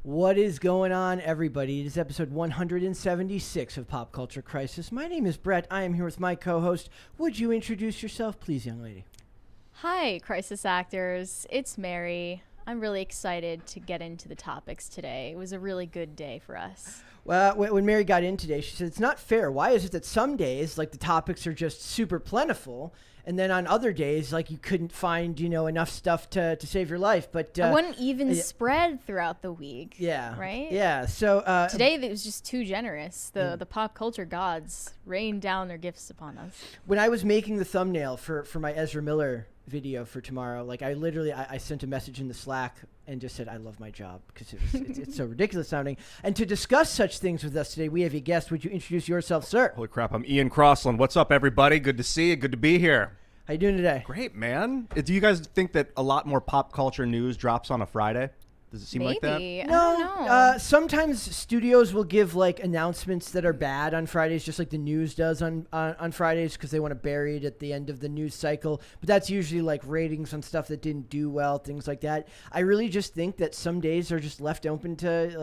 What is going on, everybody? It is episode 176 of Pop Culture Crisis. My name is Brett. I am here with my co-host. Would you introduce yourself, please, young lady? Hi, Crisis Actors. It's Mary. I'm really excited to get into the topics today. It was a really good day for us. Well, when Mary got in today, she said, it's not fair. Why is it that some days, like, the topics are just super plentiful, and then on other days, like, you couldn't find, enough stuff to save your life? But it wouldn't even spread throughout the week. Yeah. Right? Yeah. So today, it was just too generous. The pop culture gods rained down their gifts upon us. When I was making the thumbnail for my Ezra Miller video for tomorrow, like, I sent a message in the Slack and just said I love my job because it's so ridiculous sounding. And to discuss such things with us today, we have a guest. Would you introduce yourself, sir? Holy crap, I'm Ian Crossland. What's up, everybody? Good to see you. Good to be here. How you doing today? Great, man. Do you guys think that a lot more pop culture news drops on a Friday? Does it seem like that? Maybe. I don't know. Sometimes studios will give like announcements that are bad on Fridays, just like the news does on Fridays, because they want to bury it at the end of the news cycle. But that's usually like ratings on stuff that didn't do well, things like that. I really just think that some days are just left open to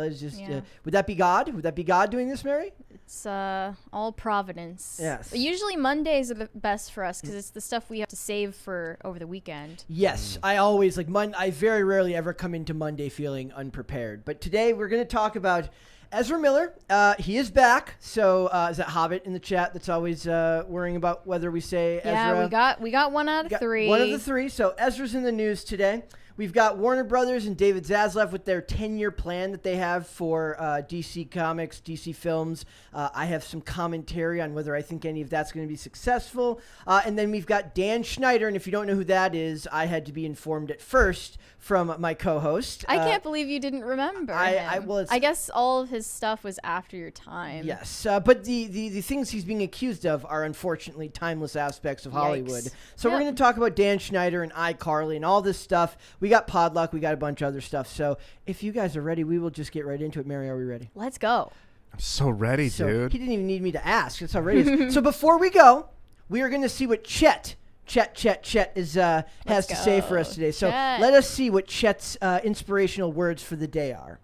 would that be God? Would that be God doing this, Mary? It's all providence. Yes. Usually Mondays are the best for us because it's the stuff we have to save for over the weekend. Yes, I always I very rarely ever come into Monday feeling unprepared. But today we're going to talk about Ezra Miller. He is back. So is that Hobbit in the chat that's always worrying about whether we say Ezra? Yeah, we got one out of three. One of the three. So Ezra's in the news today. We've got Warner Brothers and David Zaslav with their 10-year plan that they have for DC Comics, DC Films. I have some commentary on whether I think any of that's going to be successful. And then we've got Dan Schneider, and if you don't know who that is, I had to be informed at first from my co-host. I can't believe you didn't remember him. I guess all of his stuff was after your time. Yes, but the things he's being accused of are unfortunately timeless aspects of Hollywood. Yikes. So we're going to talk about Dan Schneider and iCarly and all this stuff. We got Podluck, we got a bunch of other stuff. So if you guys are ready, we will just get right into it. Mary, are we ready? Let's go. I'm so ready, dude. He didn't even need me to ask. That's how ready he is. So before we go, we are going to see what Chet has to say for us today. So let us see what Chet's inspirational words for the day are.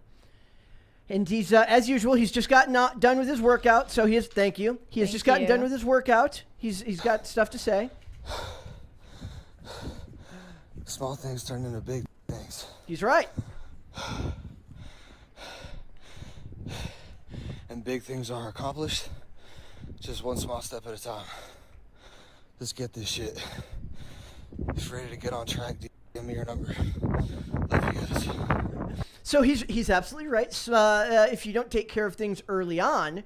And he's, as usual, he's just gotten done with his workout. So he has just gotten done with his workout. He's got stuff to say. Small things turn into big things. He's right. And big things are accomplished just one small step at a time. Let's get this shit. If you're ready to get on track, give me your number. Love you guys. So he's absolutely right. So, if you don't take care of things early on,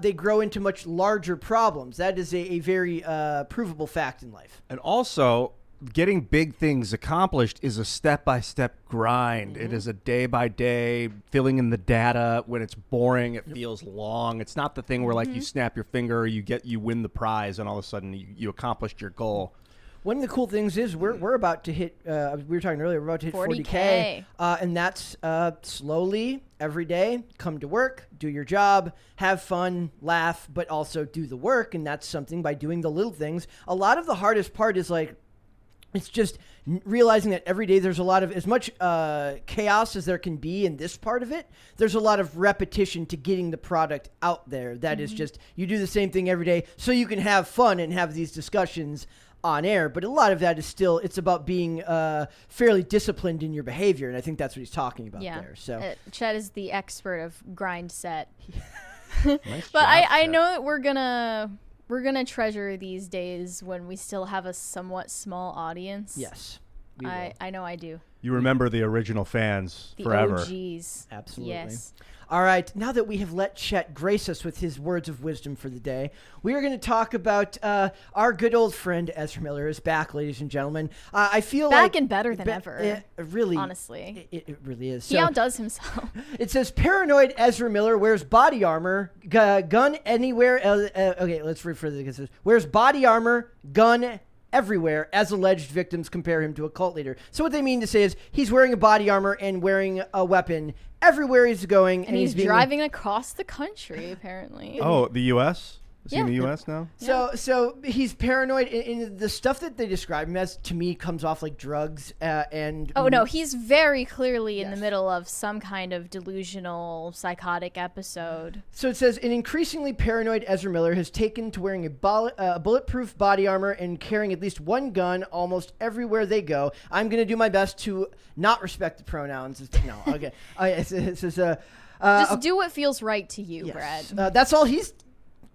they grow into much larger problems. That is a very provable fact in life. And also, getting big things accomplished is a step-by-step grind. Mm-hmm. It is a day-by-day filling in the data. When it's boring, it feels long. It's not the thing where like you snap your finger, you win the prize, and all of a sudden you accomplished your goal. One of the cool things is we're about to hit. We were talking earlier. We're about to hit 40K, and that's slowly every day. Come to work, do your job, have fun, laugh, but also do the work. And that's something by doing the little things. A lot of the hardest part is it's just realizing that every day there's a lot of, as much chaos as there can be in this part of it, there's a lot of repetition to getting the product out there. That is just, you do the same thing every day so you can have fun and have these discussions on air. But a lot of that is still, it's about being fairly disciplined in your behavior. And I think that's what he's talking about there. So Chet is the expert of grind set. Nice But job, I Chet. know that we're gonna treasure these days when we still have a somewhat small audience. yes, I know I do. You remember the original fans The forever. OGs. absolutely. Yes. All right, now that we have let Chet grace us with his words of wisdom for the day, we are going to talk about our good old friend Ezra Miller is back, ladies and gentlemen. I feel Back like and better than ever. It really, honestly. it really is. He outdoes himself. It says paranoid Ezra Miller wears body armor, gun anywhere. Okay, let's refer to this. Wears body armor, gun everywhere as alleged victims compare him to a cult leader. So what they mean to say is he's wearing a body armor and wearing a weapon everywhere he's going. And he's driving across the country, apparently. Oh, the U.S.? Is he in the U.S. now? So he's paranoid. In the stuff that they describe him as, to me, comes off like drugs and. Oh no, he's very clearly in the middle of some kind of delusional, psychotic episode. So it says an increasingly paranoid Ezra Miller has taken to wearing a bulletproof body armor and carrying at least one gun almost everywhere they go. I'm going to do my best to not respect the pronouns. No, okay. It says. Just do what feels right to you, yes. Brad. That's all he's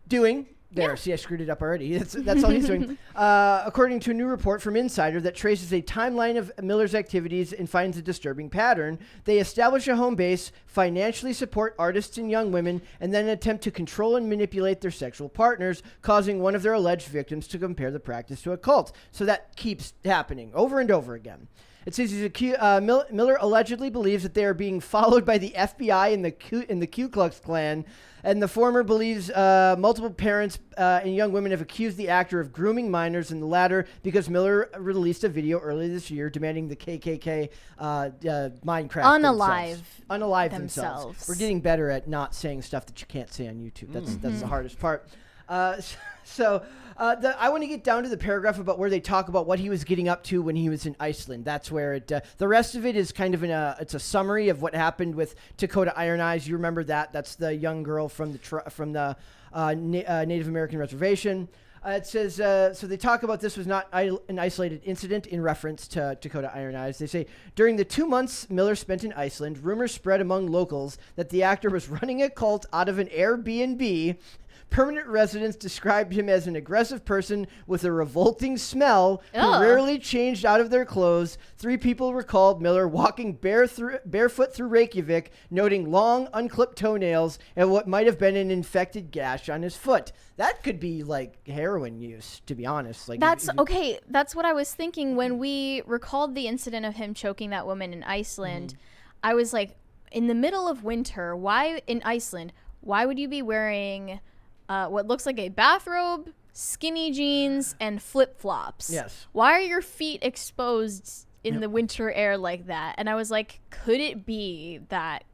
doing. There, see, I screwed it up already. That's all he's doing. According to a new report from Insider that traces a timeline of Miller's activities and finds a disturbing pattern, they establish a home base, financially support artists and young women, and then attempt to control and manipulate their sexual partners, causing one of their alleged victims to compare the practice to a cult. So that keeps happening over and over again. It says Miller allegedly believes that they are being followed by the FBI and the Ku Klux Klan, and the former believes multiple parents and young women have accused the actor of grooming minors, and the latter because Miller released a video earlier this year demanding the KKK Minecraft unalive themselves. We're getting better at not saying stuff that you can't say on YouTube. That's the hardest part. I want to get down to the paragraph about where they talk about what he was getting up to when he was in Iceland. That's where the rest of it is kind of it's a summary of what happened with Dakota Iron Eyes. You remember that? That's the young girl from the Native American reservation. It says, so they talk about this was not an isolated incident in reference to Dakota Iron Eyes. They say, during the 2 months Miller spent in Iceland, rumors spread among locals that the actor was running a cult out of an Airbnb. Permanent residents described him as an aggressive person with a revolting smell who rarely changed out of their clothes. 3 people recalled Miller walking barefoot through Reykjavik, noting long, unclipped toenails and what might have been an infected gash on his foot. That could be like heroin use, to be honest. That's what I was thinking when we recalled the incident of him choking that woman in Iceland. I was like, in the middle of winter, why in Iceland? Why would you be wearing what looks like a bathrobe, skinny jeans, and flip-flops? Yes. Why are your feet exposed in the winter air like that? And I was like, could it be that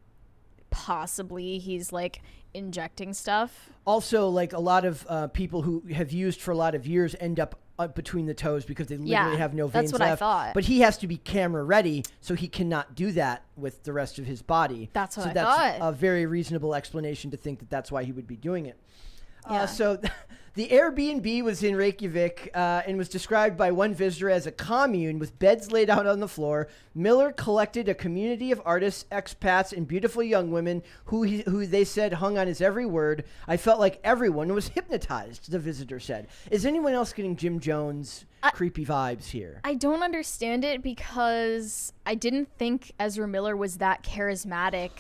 possibly he's like injecting stuff? Also, like a lot of people who have used for a lot of years end up between the toes because they literally have no veins left. That's what I thought. But he has to be camera ready, so he cannot do that with the rest of his body. That's what I thought. So that's a very reasonable explanation to think that that's why he would be doing it. Yeah. So the Airbnb was in Reykjavik and was described by one visitor as a commune with beds laid out on the floor. Miller collected a community of artists, expats, and beautiful young women who they said hung on his every word. I felt like everyone was hypnotized, the visitor said. Is anyone else getting Jim Jones creepy vibes here? I don't understand it because I didn't think Ezra Miller was that charismatic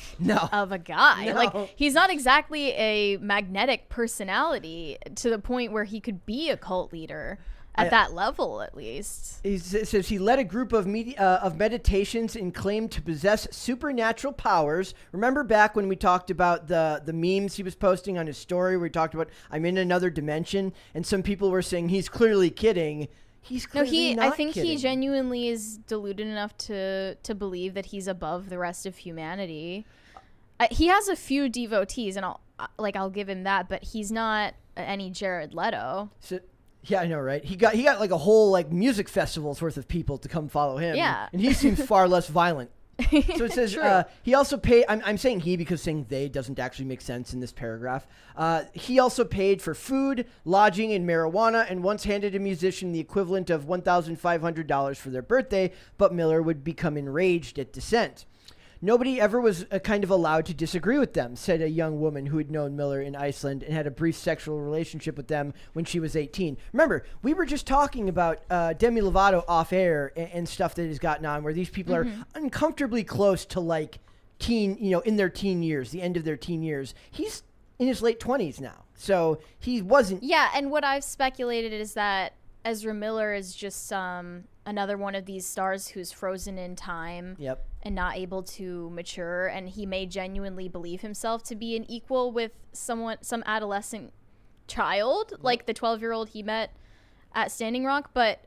of a guy. No. Like, he's not exactly a magnetic personality to the point where he could be a cult leader at that level, at least. It says he led a group of meditations and claimed to possess supernatural powers. Remember back when we talked about the memes he was posting on his story where he talked about, I'm in another dimension, and some people were saying he's clearly kidding. He's clearly not I think kidding. he genuinely is deluded enough to believe that he's above the rest of humanity. He has a few devotees, and I'll give him that, but he's not any Jared Leto. Yeah, I know, right? He got like a whole like music festival's worth of people to come follow him. Yeah. And he seems far less violent. So it says he also paid. I'm saying he because saying they doesn't actually make sense in this paragraph. He also paid for food, lodging, and marijuana, and once handed a musician the equivalent of $1,500 for their birthday. But Miller would become enraged at dissent. Nobody ever was kind of allowed to disagree with them, said a young woman who had known Miller in Iceland and had a brief sexual relationship with them when she was 18. Remember, we were just talking about Demi Lovato off air and stuff that has gotten on where these people are uncomfortably close to like in their teen years, the end of their teen years. He's in his late 20s now. So he wasn't. Yeah, and what I've speculated is that Ezra Miller is just another one of these stars who's frozen in time and not able to mature, and he may genuinely believe himself to be an equal with some adolescent child, like the 12-year-old he met at Standing Rock. But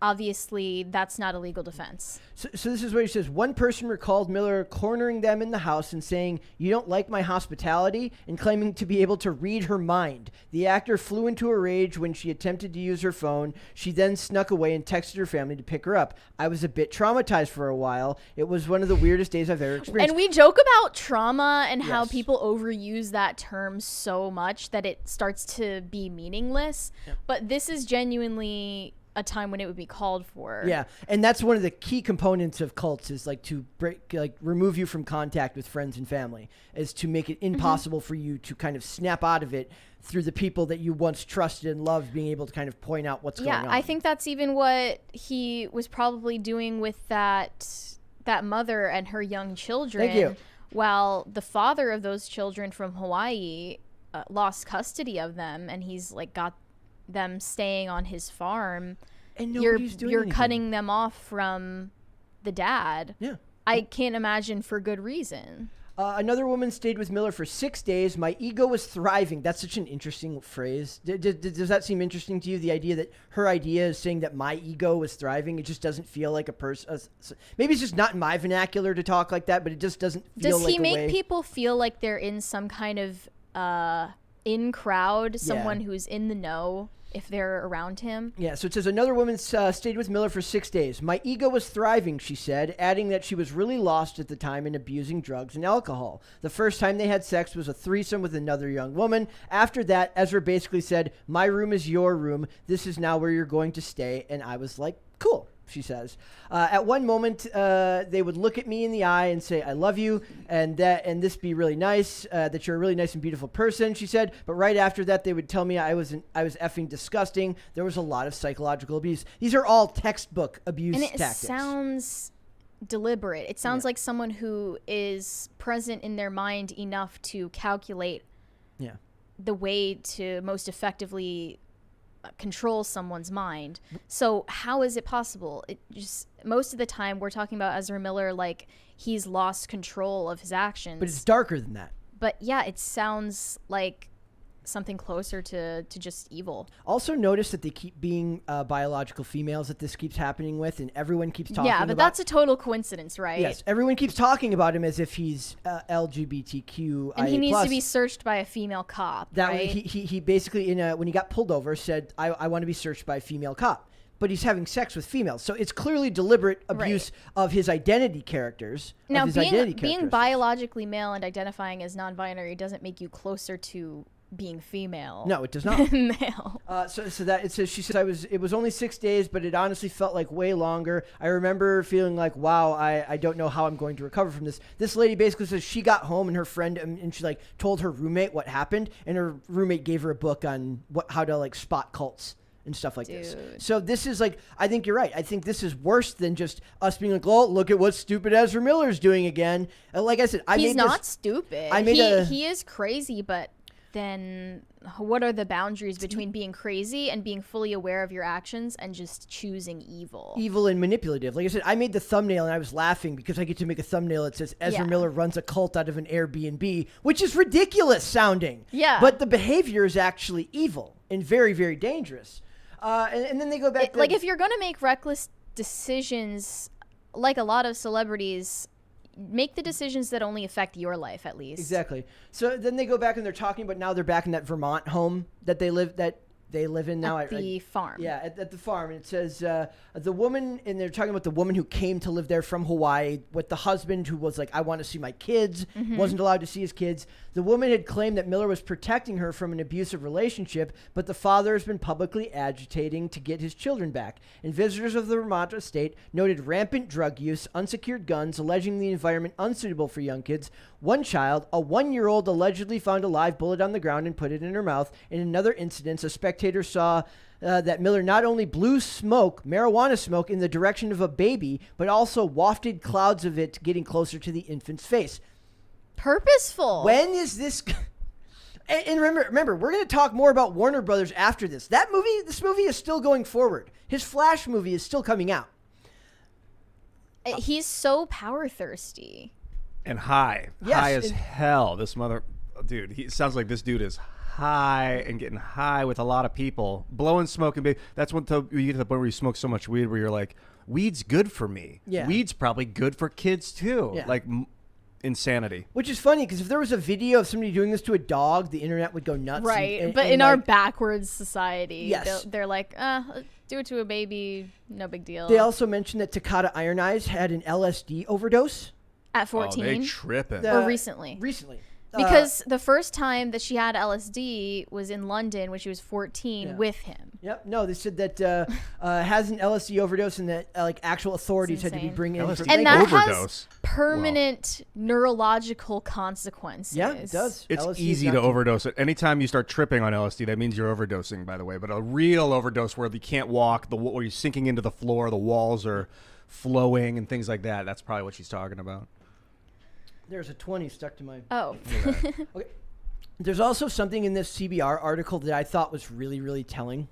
obviously that's not a legal defense. So this is what he says. One person recalled Miller cornering them in the house and saying, "You don't like my hospitality," and claiming to be able to read her mind. The actor flew into a rage when she attempted to use her phone. She then snuck away and texted her family to pick her up. "I was a bit traumatized for a while. It was one of the weirdest days I've ever experienced." And we joke about trauma and how people overuse that term so much that it starts to be meaningless. Yeah. But this is genuinely a time when it would be called for. Yeah, and that's one of the key components of cults is like to remove you from contact with friends and family, is to make it impossible for you to kind of snap out of it through the people that you once trusted and loved being able to kind of point out what's going on. Yeah, I think that's even what he was probably doing with that mother and her young children. Thank you. While the father of those children from Hawaii lost custody of them, and he's like got them staying on his farm, and you're cutting them off from the dad. Yeah, I can't imagine for good reason. Another woman stayed with Miller for 6 days. "My ego was thriving." That's such an interesting phrase. Does that seem interesting to you? The idea that her idea is saying that my ego was thriving. It just doesn't feel like a person. Maybe it's just not in my vernacular to talk like that, but it just doesn't feel like a way. Does he make people feel like they're in some kind of in crowd, someone who's in the know if they're around him? Yeah, so it says another woman stayed with Miller for 6 days. "My ego was thriving," she said, adding that she was really lost at the time and abusing drugs and alcohol. The first time they had sex was a threesome with another young woman. After that, Ezra basically said, "My room is your room. This is now where you're going to stay." And I was like, cool. She says, "At one moment, they would look at me in the eye and say, 'I love you,' and this be really nice, that you're a really nice and beautiful person," she said. "But right after that, they would tell me I was effing disgusting. There was a lot of psychological abuse." These are all textbook abuse tactics. And it sounds deliberate. It sounds like someone who is present in their mind enough to calculate the way to most effectively control someone's mind. So how is it possible? It just, most of the time we're talking about Ezra Miller like he's lost control of his actions. But it's darker than that. But yeah, it sounds like something closer to just evil. Also notice that they keep being biological females that this keeps happening with, and everyone keeps talking about... Yeah, but that's a total coincidence, right? Yes, everyone keeps talking about him as if he's LGBTQIA+. And he needs to be searched by a female cop, right? He basically, when he got pulled over, said, I want to be searched by a female cop. But he's having sex with females. So it's clearly deliberate abuse of his identity characters. Now, being biologically male and identifying as non-binary doesn't make you closer to being female. No, it does not. Male. So that it says, she says, it was only 6 days, but it honestly felt like way longer. I remember feeling like, wow, I don't know how I'm going to recover from this. This lady basically says she got home and her friend, and she like told her roommate what happened, and her roommate gave her a book on how to like spot cults and stuff like this. So this is like, I think you're right. I think this is worse than just us being like, oh, look at what stupid Ezra Miller's doing again. Like I said, he's not stupid. He is crazy, but then what are the boundaries between being crazy and being fully aware of your actions and just choosing evil? Evil and manipulative. Like I said, I made the thumbnail and I was laughing because I get to make a thumbnail that says Ezra Miller runs a cult out of an Airbnb, which is ridiculous sounding. Yeah. But the behavior is actually evil and very, very dangerous. And then they go back to... Like, if you're going to make reckless decisions, like a lot of celebrities... make the decisions that only affect your life, at least. Exactly. So then they go back and they're talking about now they're back in that Vermont home that they live in now. At the farm. Yeah, at the farm. And it says the woman, and they're talking about the woman who came to live there from Hawaii with the husband who was like, I want to see my kids, wasn't allowed to see his kids. The woman had claimed that Miller was protecting her from an abusive relationship, but the father has been publicly agitating to get his children back. And visitors of the Vermont estate noted rampant drug use, unsecured guns, alleging the environment unsuitable for young kids. One child, a 1-year-old, allegedly found a live bullet on the ground and put it in her mouth. In another incident, a spectator saw that Miller not only blew marijuana smoke, in the direction of a baby, but also wafted clouds of it getting closer to the infant's face. Purposeful. When is this... And remember, we're going to talk more about Warner Brothers after this. This movie is still going forward. His Flash movie is still coming out. He's so power thirsty. And high. Yes, high as hell. This dude, he sounds like this dude is high and getting high with a lot of people, blowing smoke, and that's when you get to the point where you smoke so much weed where you're like, weed's good for me. Yeah. Weed's probably good for kids too. Yeah. Like insanity. Which is funny because if there was a video of somebody doing this to a dog, the internet would go nuts. Right. But in our backwards society, yes. they're like, do it to a baby, no big deal. They also mentioned that Takata Iron Eyes had an LSD overdose. At 14? Oh, they tripping. Or recently? Recently. Because the first time that she had LSD was in London when she was 14 with him. Yep. No, they said that has an LSD overdose and that like actual authorities had to be bringing in. And that has permanent neurological consequences. Yeah, it does. It's LSD easy to overdose it. Anytime you start tripping on LSD, that means you're overdosing, by the way. But a real overdose where you can't walk, where you're sinking into the floor, the walls are flowing and things like that, that's probably what she's talking about. There's a 20 stuck to my... Oh. Okay. There's also something in this CBR article that I thought was really, really telling.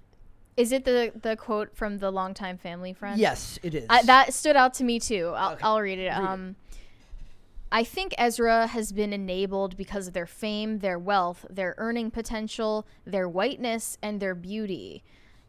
Is it the quote from the longtime family friend? Yes, it is. That stood out to me, too. Okay. I'll read it. I think Ezra has been enabled because of their fame, their wealth, their earning potential, their whiteness, and their beauty.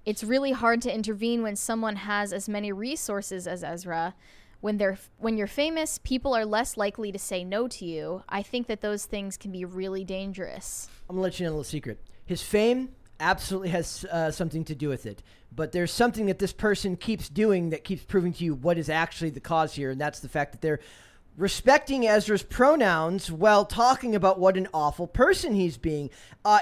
It's really hard to intervene when someone has as many resources as Ezra. When you're famous, people are less likely to say no to you. I think that those things can be really dangerous. I'm going to let you know a little secret. His fame absolutely has something to do with it. But there's something that this person keeps doing that keeps proving to you what is actually the cause here, and that's the fact that they're respecting Ezra's pronouns while talking about what an awful person he's being.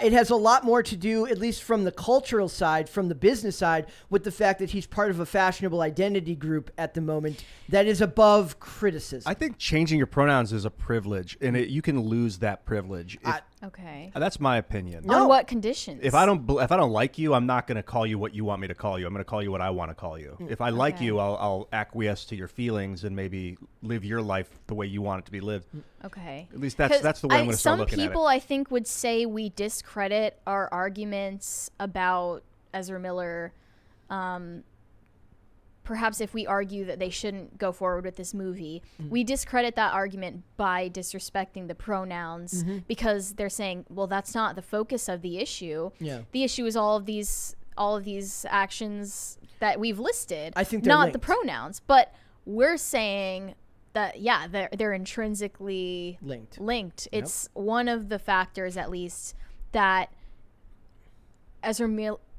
It has a lot more to do, at least from the cultural side, from the business side, with the fact that he's part of a fashionable identity group at the moment that is above criticism. I think changing your pronouns is a privilege, and you can lose that privilege. Okay. That's my opinion. On what conditions? If I don't like you, I'm not going to call you what you want me to call you. I'm going to call you what I want to call you. If I like you, I'll acquiesce to your feelings and maybe live your life the way you want it to be lived. Okay. At least that's the way I'm going to start looking at it. Some people, I think, would say we discredit our arguments about Ezra Miller. Perhaps if we argue that they shouldn't go forward with this movie, we discredit that argument by disrespecting the pronouns because they're saying, well, that's not the focus of the issue. Yeah. The issue is all of these actions that we've listed. I think they're not linked. the pronouns, but we're saying that they're intrinsically linked. Yep. It's one of the factors, at least, that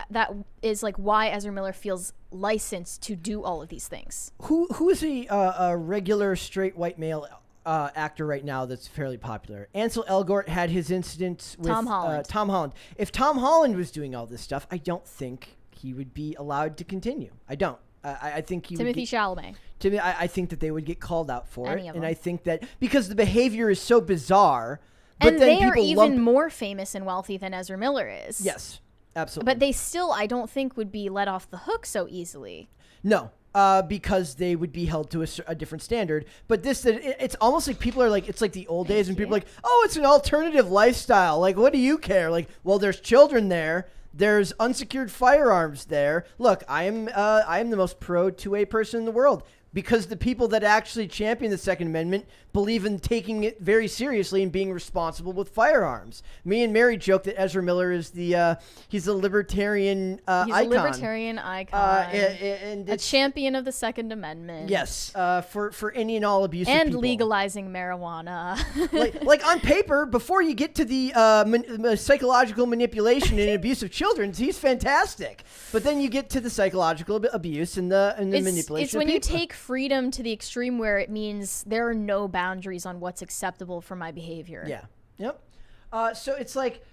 that is like why Ezra Miller feels licensed to do all of these things. Who is a regular straight white male actor right now that's fairly popular? Ansel Elgort had his incident with Tom Holland. If Tom Holland was doing all this stuff, I don't think he would be allowed to continue. I don't. I think he Timothy would Chalamet. I think that they would get called out for Any it, of and them. I think that because the behavior is so bizarre, but And then they are people even more famous and wealthy than Ezra Miller is. Yes, absolutely. But they still, I don't think, would be let off the hook so easily. No, because they would be held to a different standard. But it's almost like people are like, it's like the old days and people are like, oh, it's an alternative lifestyle. Like, what do you care? Like, well, there's children there. There's unsecured firearms there. Look, I am the most pro 2A person in the world because the people that actually champion the Second Amendment believe in taking it very seriously and being responsible with firearms. Me and Mary joke that Ezra Miller is he's a libertarian icon. He's a libertarian icon. And a champion of the Second Amendment. Yes, for any and all abusive and people. legalizing marijuana. like on paper, before you get to the psychological manipulation and abuse of children, he's fantastic. But then you get to the psychological abuse and the manipulation. It's when you take freedom to the extreme where it means there are no boundaries on what's acceptable for my behavior. Yeah. Yep. So it's like,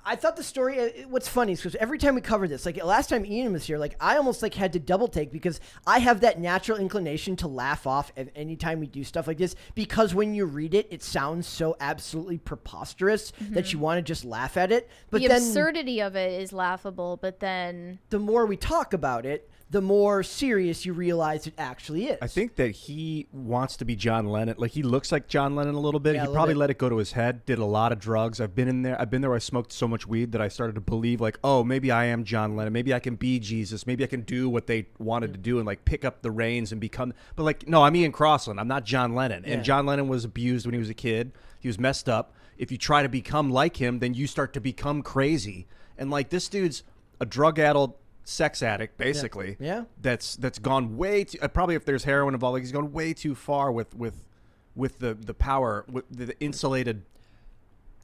I thought the story, what's funny is because every time we cover this, like last time Ian was here, like I almost like had to double take because I have that natural inclination to laugh off any time we do stuff like this because when you read it, it sounds so absolutely preposterous that you want to just laugh at it. But the then absurdity of it is laughable, but then the more we talk about it, the more serious you realize it actually is. I think that he wants to be John Lennon. Like, he looks like John Lennon a little bit. Yeah, He probably let it go to his head, did a lot of drugs. I've been there where I smoked so much weed that I started to believe, like, oh, maybe I am John Lennon. Maybe I can be Jesus. Maybe I can do what they wanted to do and, like, pick up the reins and become. But, like, no, I'm Ian Crossland. I'm not John Lennon. And John Lennon was abused when he was a kid. He was messed up. if you try to become like him, then you start to become crazy. And like this dude's a drug-addled sex addict, basically. Yeah. That's gone way too. Probably if there's heroin involved, like he's gone way too far with the power, with the insulated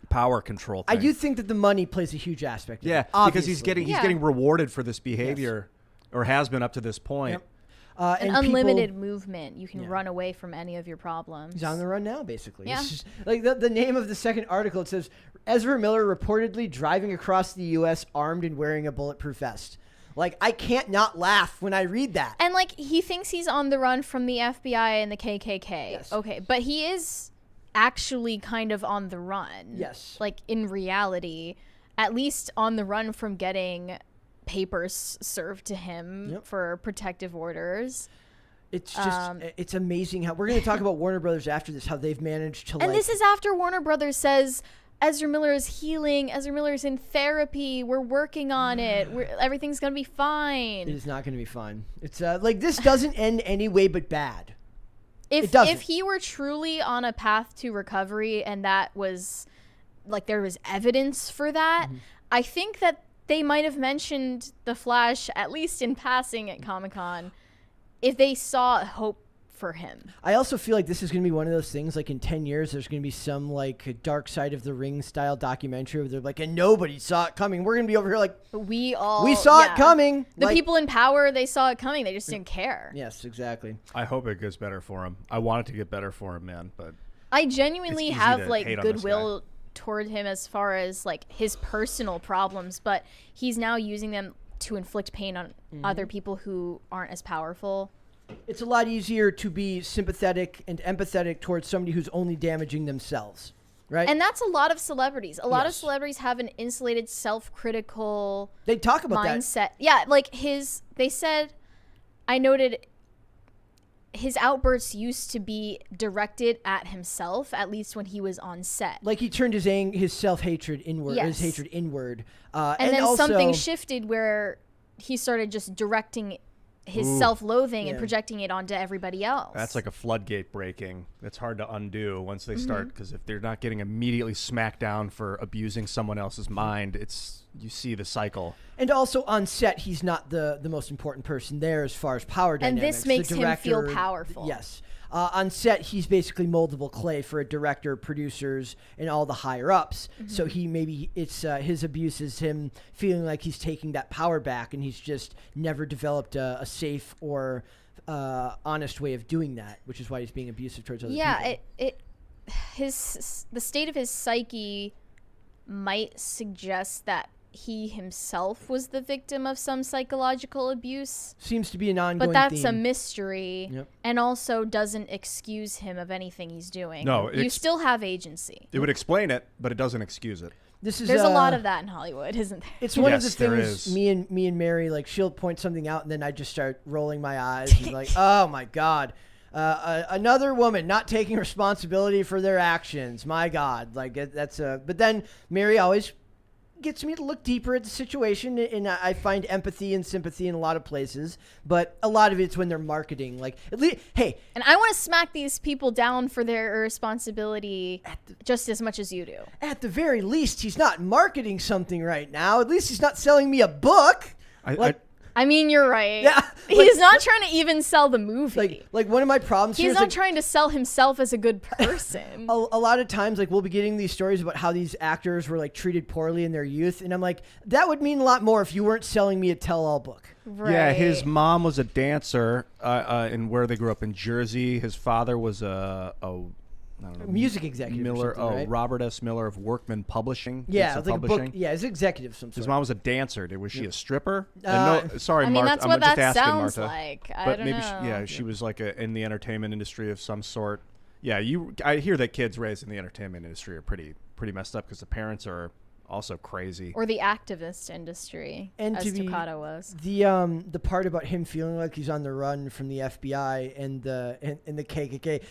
power control thing. I do think that the money plays a huge aspect. Yeah, because he's getting rewarded for this behavior, or has been up to this point. Yep. An unlimited movement. You can run away from any of your problems. He's on the run now, basically. Yeah. It's just, like the name of the second article, it says, Ezra Miller reportedly driving across the U.S. armed and wearing a bulletproof vest. Like, I can't not laugh when I read that. And, like, he thinks he's on the run from the FBI and the KKK. Yes. Okay, but he is actually kind of on the run. Yes. Like, in reality, at least on the run from getting papers served to him for protective orders. It's just, it's amazing how, we're going to talk about Warner Brothers after this, how they've managed to, and this is after Warner Brothers says, Ezra Miller is healing. Ezra Miller is in therapy. We're working on it. Everything's going to be fine. It is not going to be fine. It's like this doesn't end any way but bad. If he were truly on a path to recovery and that was like there was evidence for that, I think that they might have mentioned The Flash, at least in passing at Comic-Con, if they saw hope for him. I also feel like this is going to be one of those things, like in 10 years, there's going to be some like Dark Side of the Ring style documentary where they're like, and nobody saw it coming. We're going to be over here like, we saw it coming. The like, people in power, they saw it coming. They just didn't care. Yes, exactly. I hope it gets better for him. I want it to get better for him, man. But I genuinely it's easy have to like hate on this goodwill toward him as far as like his personal problems, but he's now using them to inflict pain on other people who aren't as powerful. It's a lot easier to be sympathetic and empathetic towards somebody who's only damaging themselves, right? And that's a lot of celebrities. A lot of celebrities have an insulated, self-critical they talk about mindset. that. Yeah, like they said, I noted his outbursts used to be directed at himself, at least when he was on set. Like he turned his self-hatred inward, his hatred inward. And then also, something shifted where he started just directing his self-loathing and projecting it onto everybody else. That's like a floodgate breaking. That's hard to undo once they start, because if they're not getting immediately smacked down for abusing someone else's mind, you see the cycle. And also on set, he's not the most important person there as far as power dynamics. And this makes him feel powerful. Yes. On set, he's basically moldable clay for a director, producers, and all the higher ups. So it's his abuse is him feeling like he's taking that power back, and he's just never developed a safe or honest way of doing that, which is why he's being abusive towards other people. The state of his psyche might suggest that he himself was the victim of some psychological abuse. Seems to be an ongoing But that's theme. a mystery, and also doesn't excuse him of anything he's doing. No, you still have agency. It would explain it, but it doesn't excuse it. There's a lot of that in Hollywood, isn't there? It's one of the Yes, there things is. me and Mary, like, she'll point something out and then I just start rolling my eyes and be like, oh my God. Another woman not taking responsibility for their actions. My God. Like but then Mary always gets me to look deeper at the situation, and I find empathy and sympathy in a lot of places, but a lot of it's when they're marketing, like, at least, hey, and I want to smack these people down for their irresponsibility just as much as you do. At the very least, he's not marketing something right now. At least he's not selling me a book. I mean, you're right. Yeah, he's not trying to even sell the movie. Like one of my problems here he's is not trying to sell himself as a good person. a lot of times, like, we'll be getting these stories about how these actors were like treated poorly in their youth, and I'm like, that would mean a lot more if you weren't selling me a tell-all book. Right. Yeah, his mom was a dancer in where they grew up in Jersey. His father was I don't know, music executive. Miller, right? Robert S. Miller of Workman Publishing. Yeah, Did like publishing. a book. Yeah, it's executive of some sort. His mom was a dancer. Was she a stripper? Sorry, I mean, Martha. that's I'm what just that asking, sounds Martha. like. I But don't maybe know. she was like in the entertainment industry of some sort. Yeah, I hear that kids raised in the entertainment industry are pretty messed up because the parents are also crazy. Or the activist industry, And as to be- Takata was. The part about him feeling like he's on the run from the FBI and the KKK.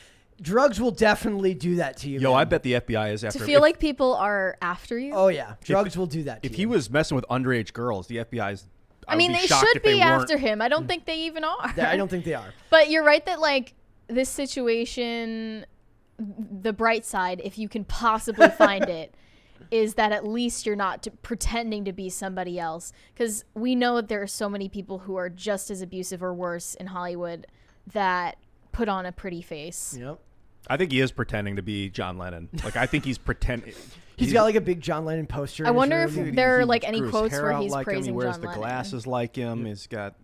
Drugs will definitely do that to you. Yo, man. I bet the FBI is after To him. feel like people are after you? Oh yeah, drugs will do that to If you. he was messing with underage girls, the FBI's. I mean, they should be after him. I don't think they even are. I don't think they are. But you're right that, like, this situation, the bright side, if you can possibly find it, is that at least you're not pretending to be somebody else. Because we know that there are so many people who are just as abusive or worse in Hollywood that put on a pretty face. Yep. I think he is pretending to be John Lennon. Like, I think he's pretending. He's got like a big John Lennon poster. I wonder if there are like He any grew his quotes hair where out he's like him. praising He wears John the Lennon. glasses like him. He's got,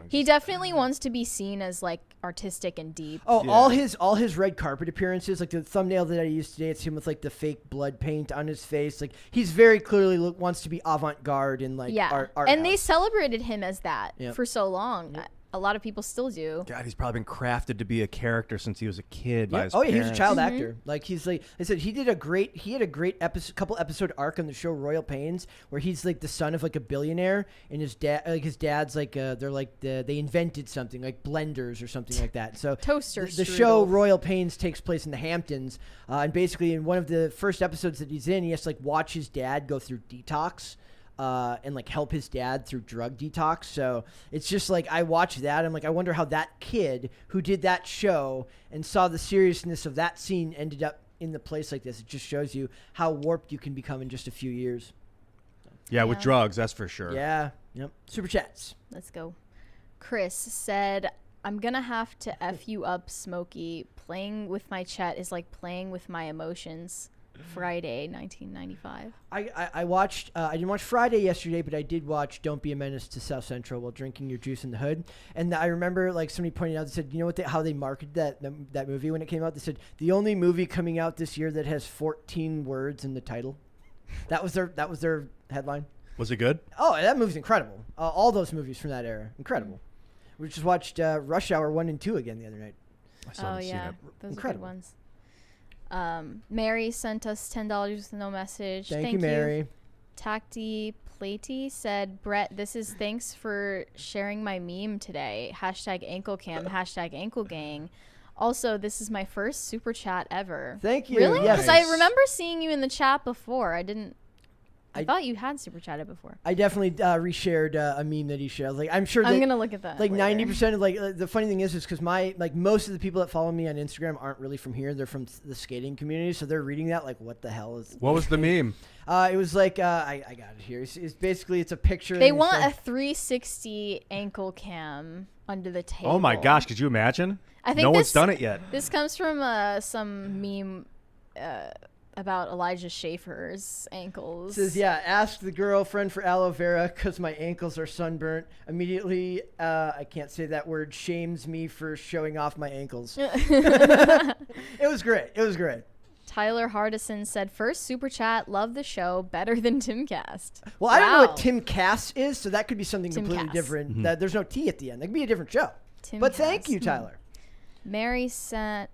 He definitely wants to be seen as like artistic and deep. Oh, yeah. all his red carpet appearances, like the thumbnail that I used today, it's him with like the fake blood paint on his face. Like he's very clearly wants to be avant-garde in like art. And they celebrated him as that for so long. Yep. A lot of people still do. God, he's probably been crafted to be a character since he was a kid by his Oh yeah, he was a parents. child actor. Like he's like I said, he had a great couple episode arc on the show Royal Pains, where he's like the son of like a billionaire, and his dad's like they invented something like blenders or something like that. So Toasters. The show Royal Pains takes place in the Hamptons, and basically in one of the first episodes that he's in, he has to like watch his dad go through detox. And like help his dad through drug detox. So it's just like I watch that. I'm like, I wonder how that kid who did that show and saw the seriousness of that scene ended up in the place like this. It just shows you how warped you can become in just a few years. Yeah, with drugs, that's for sure. Yeah. Yep. Super chats. Let's go. Chris said, I'm going to have to F you up, Smokey. Playing with my chat is like playing with my emotions. Friday, 1995. I watched, I didn't watch Friday yesterday, but I did watch Don't Be a Menace to South Central while drinking your juice in the hood. And I remember like somebody pointed out, they said, you know what, how they marketed that movie when it came out? They said, the only movie coming out this year that has 14 words in the title. That was their headline. Was it good? Oh, that movie's incredible. All those movies from that era, incredible. We just watched Rush Hour 1 and 2 again the other night. I still haven't seen it. Those Incredible. are good ones. Mary sent us $10 with no message. Thank you, Mary. Tacti Platy said, Brett, this is thanks for sharing my meme today. #AnkleCam, #AnkleGang. Also, this is my first super chat ever. Thank you. Really? Yes. Because I remember seeing you in the chat before. I thought you had super chatted before. I definitely reshared a meme that he shared. I was like, I'm sure I'm gonna look at that. Like later. 90% of like the funny thing is because most of the people that follow me on Instagram aren't really from here. They're from the skating community, so they're reading that like, what the hell is? What was the meme? It was like I got it here. It's basically it's a picture. They want a 360 ankle cam under the table. Oh my gosh, could you imagine? I think no one's done it yet. This comes from some meme about Elijah Schaefer's ankles. It says, ask the girlfriend for aloe vera because my ankles are sunburnt. Immediately, I can't say that word, shames me for showing off my ankles. It was great. It was great. Tyler Hardison said, first super chat, love the show, better than Timcast. Well, I don't know what Tim Cass is, so that could be something completely different. Mm-hmm. That there's no T at the end. That could be a different show. But thank you, Tyler. Mary said,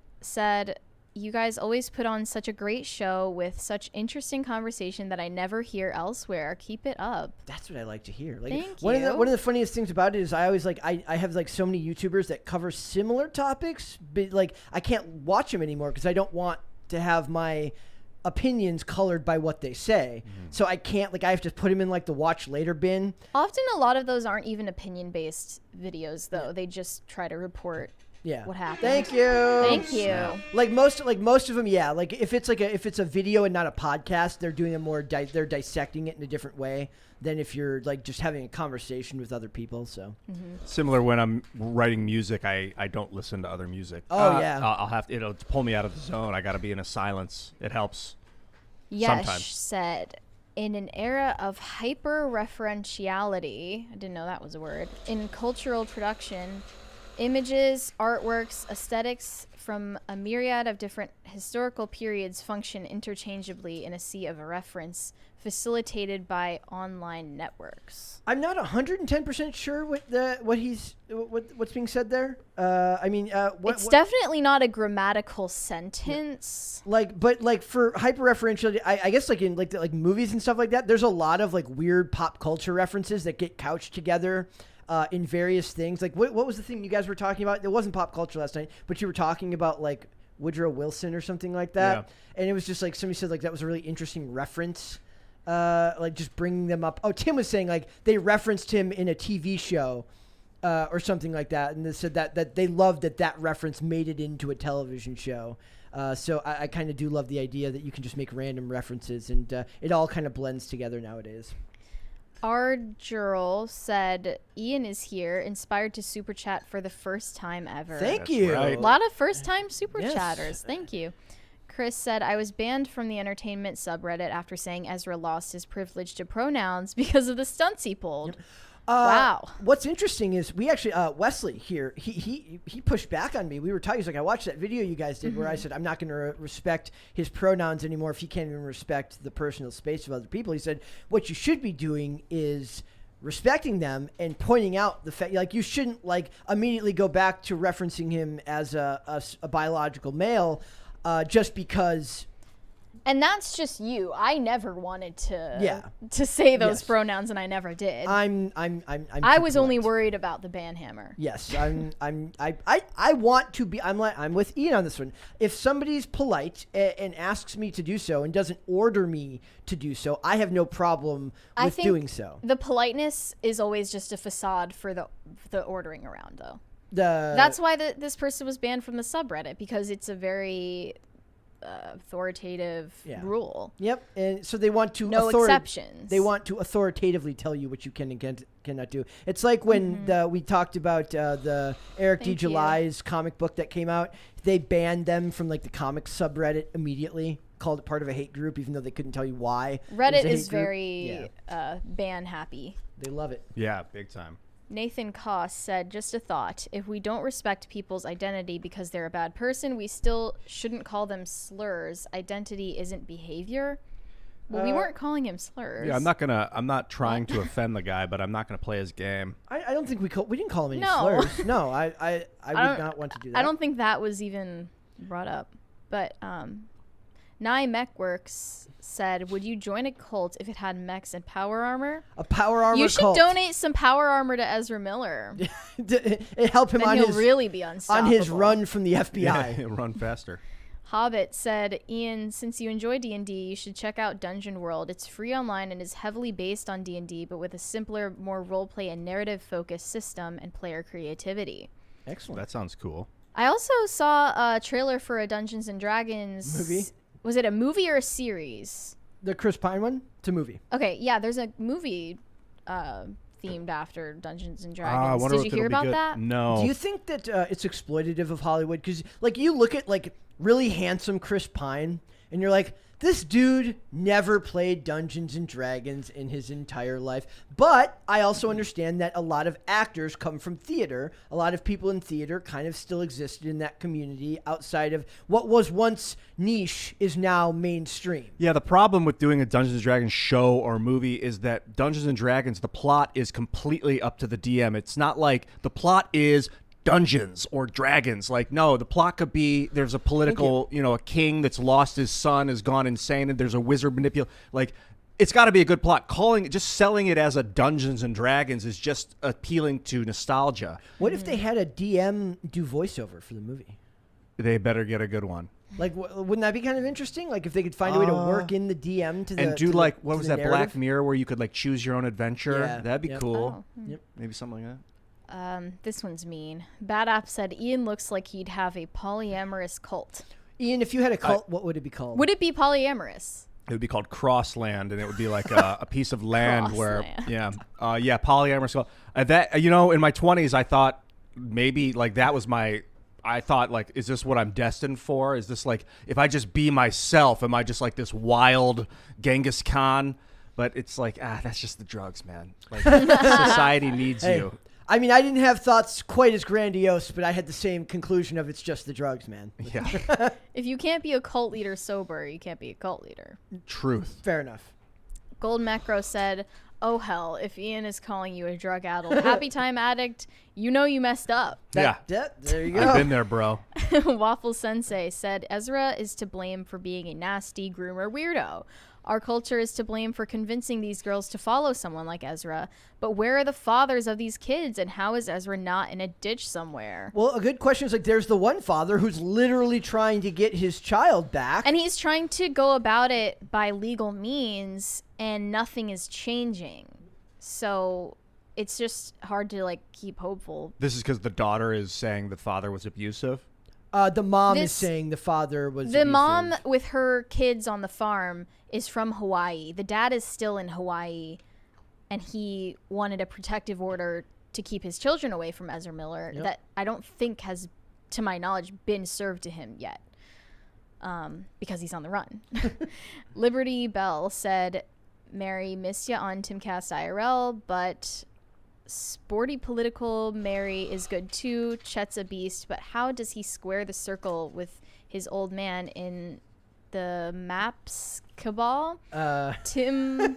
you guys always put on such a great show with such interesting conversation that I never hear elsewhere. Keep it up. That's what I like to hear. Like, Thank one you. One of the funniest things about it is I always I have like so many YouTubers that cover similar topics, but like I can't watch them anymore because I don't want to have my opinions colored by what they say. So I can't, I have to put them in like the watch later bin. Often a lot of those aren't even opinion-based videos though. They just try to report what happened. Thank you. Thank you. Like most of them, yeah. Like if it's a video and not a podcast, they're doing a more they're dissecting it in a different way than if you're like just having a conversation with other people. So Similar when I'm writing music, I don't listen to other music. Oh yeah. I'll have to, it'll pull me out of the zone. I got to be in a silence. It helps. Yesh sometimes. said, in an era of hyper-referentiality, I didn't know that was a word, in cultural production, images, artworks, aesthetics from a myriad of different historical periods function interchangeably in a sea of reference, facilitated by online networks. I'm not 110% sure what's being said there. It's definitely not a grammatical sentence. But for hyper-referentiality, I guess in movies and stuff like that, there's a lot of weird pop culture references that get couched together in various things. Like what was the thing you guys were talking about? It wasn't pop culture last night, but you were talking about Woodrow Wilson or something like that. Yeah. And it was just somebody said that was a really interesting reference. Just bringing them up. Oh, Tim was saying they referenced him in a TV show or something like that, and they said that they loved that reference made it into a television show. So I kind of do love the idea that you can just make random references, and it all kind of blends together nowadays. Argerl said, Ian is here, inspired to super chat for the first time ever. Thank you. Right. A lot of first time super Yes. chatters. Thank you. Chris said, I was banned from the entertainment subreddit after saying Ezra lost his privilege to pronouns because of the stunts he pulled. Wow. What's interesting is we actually Wesley here, he pushed back on me. We were talking. He's like, I watched that video you guys did where I said I'm not going to respect his pronouns anymore if he can't even respect the personal space of other people. He said what you should be doing is respecting them and pointing out the fact, like, you shouldn't like immediately go back to referencing him as a biological male just because. And that's just you. I never wanted to say those Yes. pronouns, and I never did. I I was only worried about the ban hammer. Yes, I want to be. I'm with Ian on this one. If somebody's polite and asks me to do so and doesn't order me to do so, I have no problem with doing so. The politeness is always just a facade for the ordering around, though. The That's why this person was banned from the subreddit, because it's a very authoritative rule. Yep, and so they want to No exceptions. They want to authoritatively tell you what you can and cannot do. It's like when we talked about the Eric D. July's comic book that came out. They banned them from like the comic subreddit immediately. Called it part of a hate group, even though they couldn't tell you why. Reddit is very ban happy. They love it. Yeah, big time. Nathan Koss said, just a thought. If we don't respect people's identity because they're a bad person, we still shouldn't call them slurs. Identity isn't behavior. Well, we weren't calling him slurs. Yeah, I'm not trying to offend the guy, but I'm not gonna play his game. I don't think we didn't call him any No. slurs. No, I would not want to do that. I don't think that was even brought up. But Nye Mechworks said, would you join a cult if it had mechs and power armor? A power armor You should cult. donate some power armor to Ezra Miller. It helped him Then on he'll his really be unstoppable. on his run from the FBI. Yeah, run faster. Hobbit said, Ian, since you enjoy D&D, you should check out Dungeon World. It's free online and is heavily based on D&D, but with a simpler, more roleplay and narrative-focused system and player creativity. Excellent. That sounds cool. I also saw a trailer for a Dungeons & Dragons... Movie? Was it a movie or a series? The Chris Pine one? It's a movie. Okay, yeah, there's a movie themed after Dungeons & I Dragons. wonder Did you if hear it'll be about good. that? No. Do you think that it's exploitative of Hollywood? Because, like, you look at, like, really handsome Chris Pine, and you're like, this dude never played Dungeons and Dragons in his entire life. But I also understand that a lot of actors come from theater. A lot of people in theater kind of still existed in that community outside of what was once niche is now mainstream. Yeah, the problem with doing a Dungeons and Dragons show or movie is that Dungeons and Dragons, the plot is completely up to the DM. It's not like the plot is Dungeons or Dragons. Like, no, the plot could be there's a political, a king that's lost his son, has gone insane, and there's a wizard like, it's got to be a good plot. Just selling it as a Dungeons and Dragons is just appealing to nostalgia. What if they had a DM do voiceover for the movie? They better get a good one. Like, wouldn't that be kind of interesting? Like, if they could find a way to work in the DM to the and do to like the, what to was the that narrative? Black Mirror where you could like choose your own adventure? Yeah. That'd be Yep. cool. Yep. Maybe something like that. This one's mean. Bad App said, Ian looks like he'd have a polyamorous cult. Ian, if you had a cult, what would it be called? Would it be polyamorous? It would be called Crossland, and it would be like a piece of land where, Crossland. polyamorous. That in my 20s, I thought maybe like that was my. I thought like, is this what I'm destined for? Is this like if I just be myself, am I just like this wild Genghis Khan? But it's like that's just the drugs, man. Like society needs you. I mean, I didn't have thoughts quite as grandiose, but I had the same conclusion of it's just the drugs, man. Yeah, If you can't be a cult leader sober, you can't be a cult leader. truth. Fair enough. Gold Macro said, oh hell, if Ian is calling you a drug-addled happy time addict, you know you messed up. Yeah, There you go. I've been there, bro. Waffle Sensei said, Ezra is to blame for being a nasty groomer weirdo. Our culture is to blame for convincing these girls to follow someone like Ezra. But where are the fathers of these kids, and how is Ezra not in a ditch somewhere? Well, a good question is like, there's the one father who's literally trying to get his child back. And he's trying to go about it by legal means, and nothing is changing. So it's just hard to like keep hopeful. This is because the daughter is saying the father was abusive. The mom is saying the father was the abusive. mom with her kids on the farm is from Hawaii. The dad is still in Hawaii, and he wanted a protective order to keep his children away from Ezra Miller that I don't think has, to my knowledge, been served to him yet, because he's on the run. Liberty Bell said, Mary, missed ya on Timcast IRL, but sporty political Mary is good too. Chet's a beast, but how does he square the circle with his old man in the maps cabal? Tim,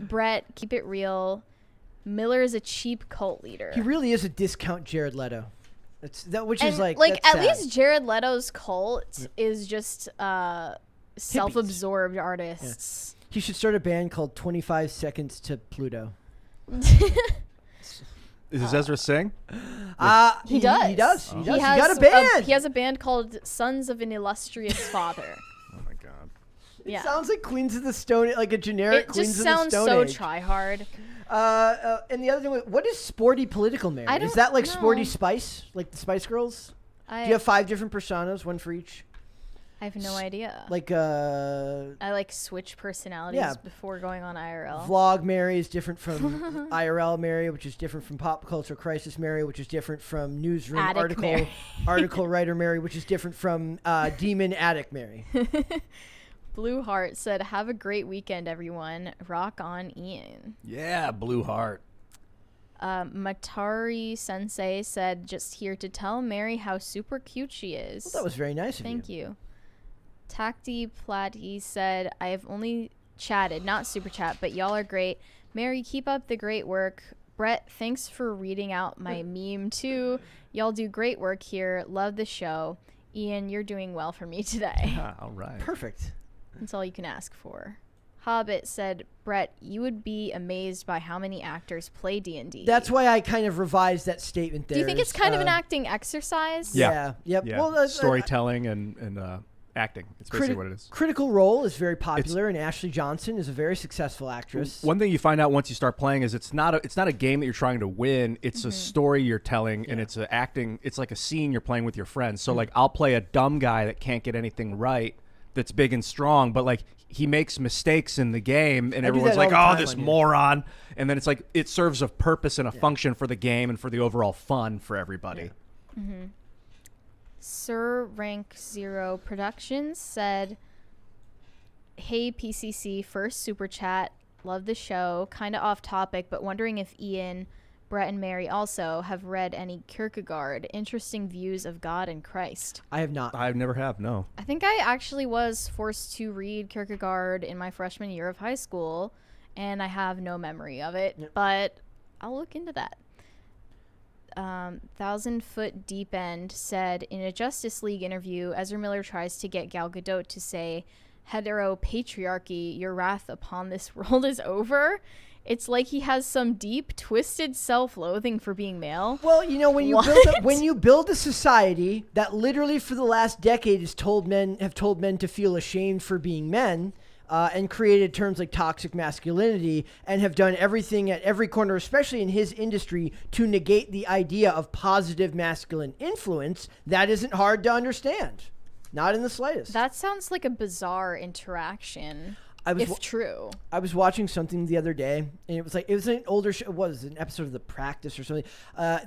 Brett, keep it real. Miller is a cheap cult leader. He really is a discount Jared Leto. Which is at sad. least Jared Leto's cult is just self-absorbed artists. Yeah. He should start a band called 25 Seconds to Pluto. Does Ezra sing? He does. He does. He got a band. He has a band called Sons of an Illustrious Father. Oh my god. Yeah. It sounds like Queens of the Stone, like a generic Queens of the Stone Age. It just sounds so try-hard. And the other thing, what is sporty political Mary? I don't Is that like know. Sporty Spice, like the Spice Girls? Do you have 5 different personas, one for each? I have no idea. Like I switch personalities before going on IRL. Vlog Mary is different from IRL Mary, which is different from Pop Culture Crisis Mary, which is different from Newsroom Attic article writer Mary, which is different from Demon Attic Mary. Blue Heart said, have a great weekend, everyone. Rock on, Ian. Yeah, Blue Heart. Matari Sensei said, just here to tell Mary how super cute she is. Well, that was very nice of you. Thank you. Tacti Platy said, I have only chatted, not super chat, but y'all are great. Mary, keep up the great work. Brett, thanks for reading out my meme too. Y'all do great work here. Love the show. Ian, you're doing well for me today. All right. Perfect. That's all you can ask for. Hobbit said, Brett, you would be amazed by how many actors play D&D. That's why I kind of revised that statement there. Do you think it's kind of an acting exercise? Yeah. Yep. Yeah. Well, storytelling and acting. It's basically what it is. Critical Role is very popular, and Ashley Johnson is a very successful actress. One thing you find out once you start playing is it's not a game that you're trying to win. It's a story you're telling, and it's acting. It's like a scene you're playing with your friends. So like I'll play a dumb guy that can't get anything right, that's big and strong, but like he makes mistakes in the game, and everyone's like, "Oh, this moron!" And then it's like it serves a purpose and a function for the game and for the overall fun for everybody. Yeah. Mm-hmm. Sir Rank Zero Productions said, hey PCC, first super chat, love the show, kind of off topic, but wondering if Ian, Brett, and Mary also have read any Kierkegaard, interesting views of God and Christ. I have not. I never have, no. I think I actually was forced to read Kierkegaard in my freshman year of high school, and I have no memory of it, but I'll look into that. 1,000 Foot Deep End said, in a Justice League interview, Ezra Miller tries to get Gal Gadot to say, heteropatriarchy, your wrath upon this world is over. It's like he has some deep, twisted self-loathing for being male. Well, you know, when you build a society that literally for the last decade have told men to feel ashamed for being men, and created terms like toxic masculinity, and have done everything at every corner, especially in his industry, to negate the idea of positive masculine influence, that isn't hard to understand. Not in the slightest. That sounds like a bizarre interaction. If true. I was watching something the other day, and it was an older show. It was an episode of The Practice or something.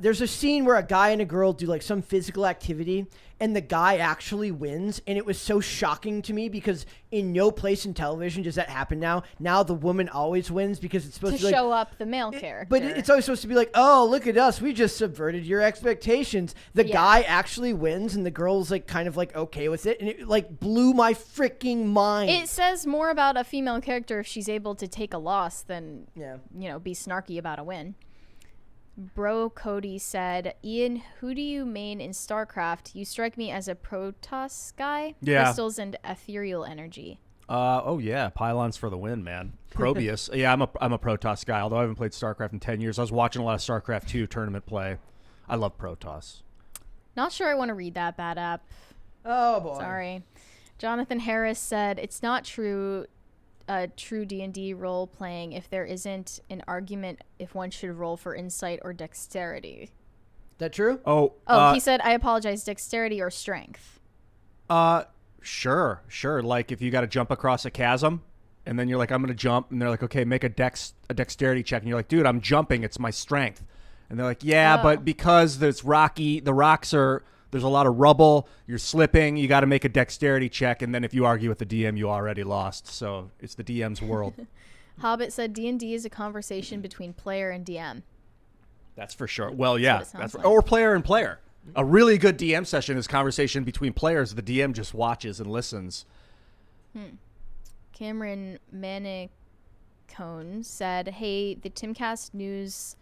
There's a scene where a guy and a girl do like some physical activity, and the guy actually wins. And it was so shocking to me because in no place in television does that happen now. Now the woman always wins because it's supposed to show up the male character. But it's always supposed to be like, oh, look at us. We just subverted your expectations. The guy actually wins, and the girl's like kind of like okay with it. And it like blew my freaking mind. It says more about a female character if she's able to take a loss than, be snarky about a win. Bro Cody said, Ian, who do you main in StarCraft? You strike me as a Protoss guy. Yeah. Crystals and ethereal energy. Pylons for the win, man. Probius. Yeah, I'm a Protoss guy, although I haven't played StarCraft in 10 years. I was watching a lot of StarCraft 2 tournament play. I love Protoss. Not sure I want to read that bad app. Oh, boy. Sorry. Jonathan Harris said, it's not true D&D role playing if there isn't an argument if one should roll for insight or dexterity. That true? He said, I apologize, dexterity or strength? Sure. Like if you got to jump across a chasm and then you're like, I'm going to jump. And they're like, okay, make a dexterity check. And you're like, dude, I'm jumping. It's my strength. And they're like, yeah, but because there's rocky, the rocks are, there's a lot of rubble. You're slipping. You got to make a dexterity check. And then if you argue with the DM, you already lost. So it's the DM's world. Hobbit said D&D is a conversation between player and DM. That's for sure. Well, yeah. That's like. Or player and player. A really good DM session is conversation between players. The DM just watches and listens. Cameron Manicone said, hey, the Timcast News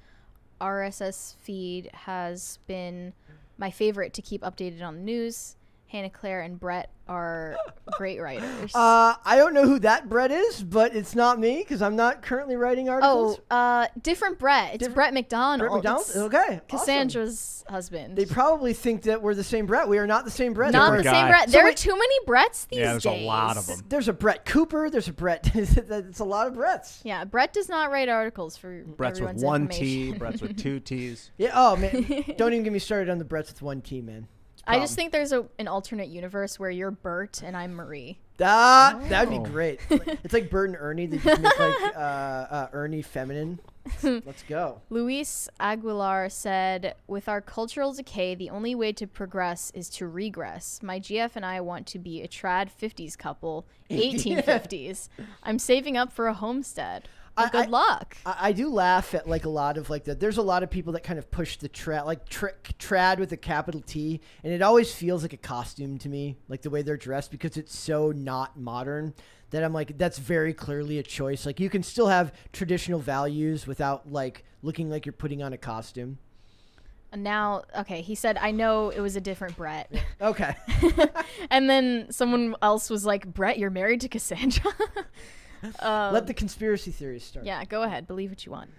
RSS feed has been my favorite to keep updated on the news. Hannah Claire and Brett are great writers. I don't know who that Brett is, but it's not me because I'm not currently writing articles. Different Brett. It's Brett McDonald. Brett McDonald? Okay. Cassandra's husband. They probably think that we're the same Brett. We are not the same Brett. Not the same Brett. There are too many Bretts these days. Yeah, there's a lot of them. There's a Brett Cooper. There's a Brett. It's a lot of Bretts. Yeah, Brett does not write articles for Brett's with one T. Brett's with two T's. Yeah. Oh man, don't even get me started on the Bretts with one T, man. I just think there's an alternate universe where you're Bert and I'm Marie. That'd be great. It's like Bert and Ernie. They just make like Ernie feminine. Let's go. Luis Aguilar said, with our cultural decay, the only way to progress is to regress. My GF and I want to be a trad 50s couple, 1850s. I'm saving up for a homestead. Well, good luck. I do laugh at like a lot of like that. There's a lot of people that kind of push the trad with a capital T, and it always feels like a costume to me, like the way they're dressed, because it's so not modern that I'm like, that's very clearly a choice. Like you can still have traditional values without like looking like you're putting on a costume. Now, okay, he said, I know it was a different Brett. Okay. And then someone else was like, Brett, you're married to Cassandra? Let the conspiracy theories start. Yeah, go ahead. Believe what you want.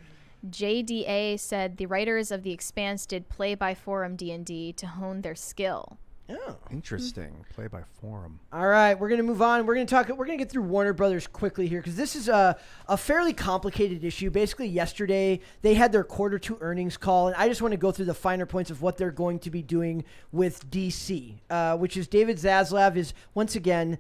JDA said the writers of The Expanse did play by forum D&D to hone their skill. Oh, interesting. Play by forum. All right, we're gonna move on. We're gonna get through Warner Brothers quickly here because this is a fairly complicated issue. Basically, yesterday they had their Q2 earnings call, and I just want to go through the finer points of what they're going to be doing with DC, which is David Zaslav is once again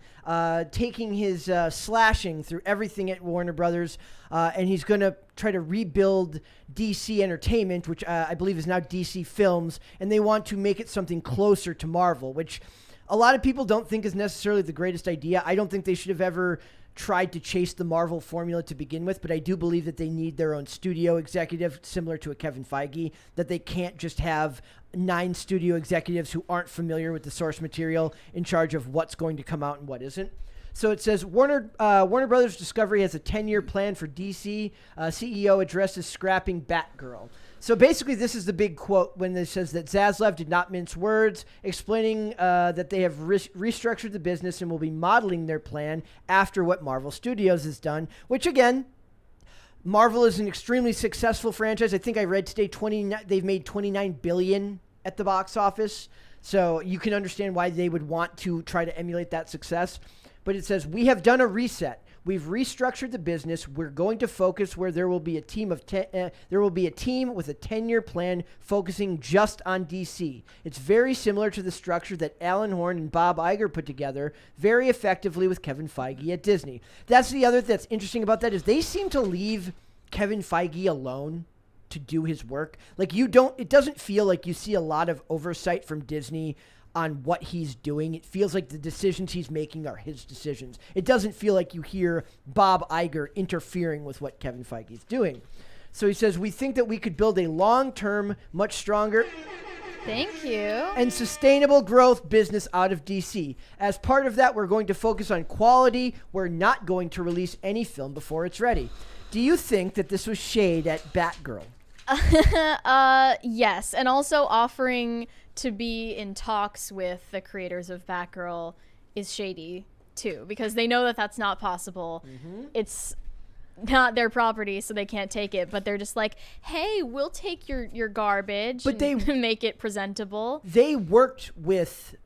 taking his slashing through everything at Warner Brothers, and he's going to try to rebuild DC Entertainment, which I believe is now DC Films, and they want to make it something closer to Marvel, which a lot of people don't think is necessarily the greatest idea. I don't think they should have ever tried to chase the Marvel formula to begin with, but I do believe that they need their own studio executive, similar to a Kevin Feige, that they can't just have 9 studio executives who aren't familiar with the source material in charge of what's going to come out and what isn't. So it says Warner Brothers Discovery has a 10-year plan for DC. CEO addresses scrapping Batgirl. So basically, this is the big quote when it says that Zaslav did not mince words, explaining that they have restructured the business and will be modeling their plan after what Marvel Studios has done, which again, Marvel is an extremely successful franchise. I think I read today they've made $29 billion at the box office. So you can understand why they would want to try to emulate that success. But it says, we have done a reset. We've restructured the business. We're going to focus where there will be a team of there will be a team with a 10-year plan focusing just on DC. It's very similar to the structure that Alan Horn and Bob Iger put together very effectively with Kevin Feige at Disney. That's the other thing that's interesting about that is they seem to leave Kevin Feige alone to do his work. Like it doesn't feel like you see a lot of oversight from Disney on what he's doing. It feels like the decisions he's making are his decisions. It doesn't feel like you hear Bob Iger interfering with what Kevin Feige is doing. So he says, we think that we could build a long-term, much stronger Thank you. and sustainable growth business out of DC. As part of that, we're going to focus on quality. We're not going to release any film before it's ready. Do you think that this was shade at Batgirl? Yes, and also offering to be in talks with the creators of Batgirl is shady too, because they know that that's not possible. Mm-hmm. It's not their property, so they can't take it, but they're just like, hey, we'll take your garbage, but they make it presentable. They worked with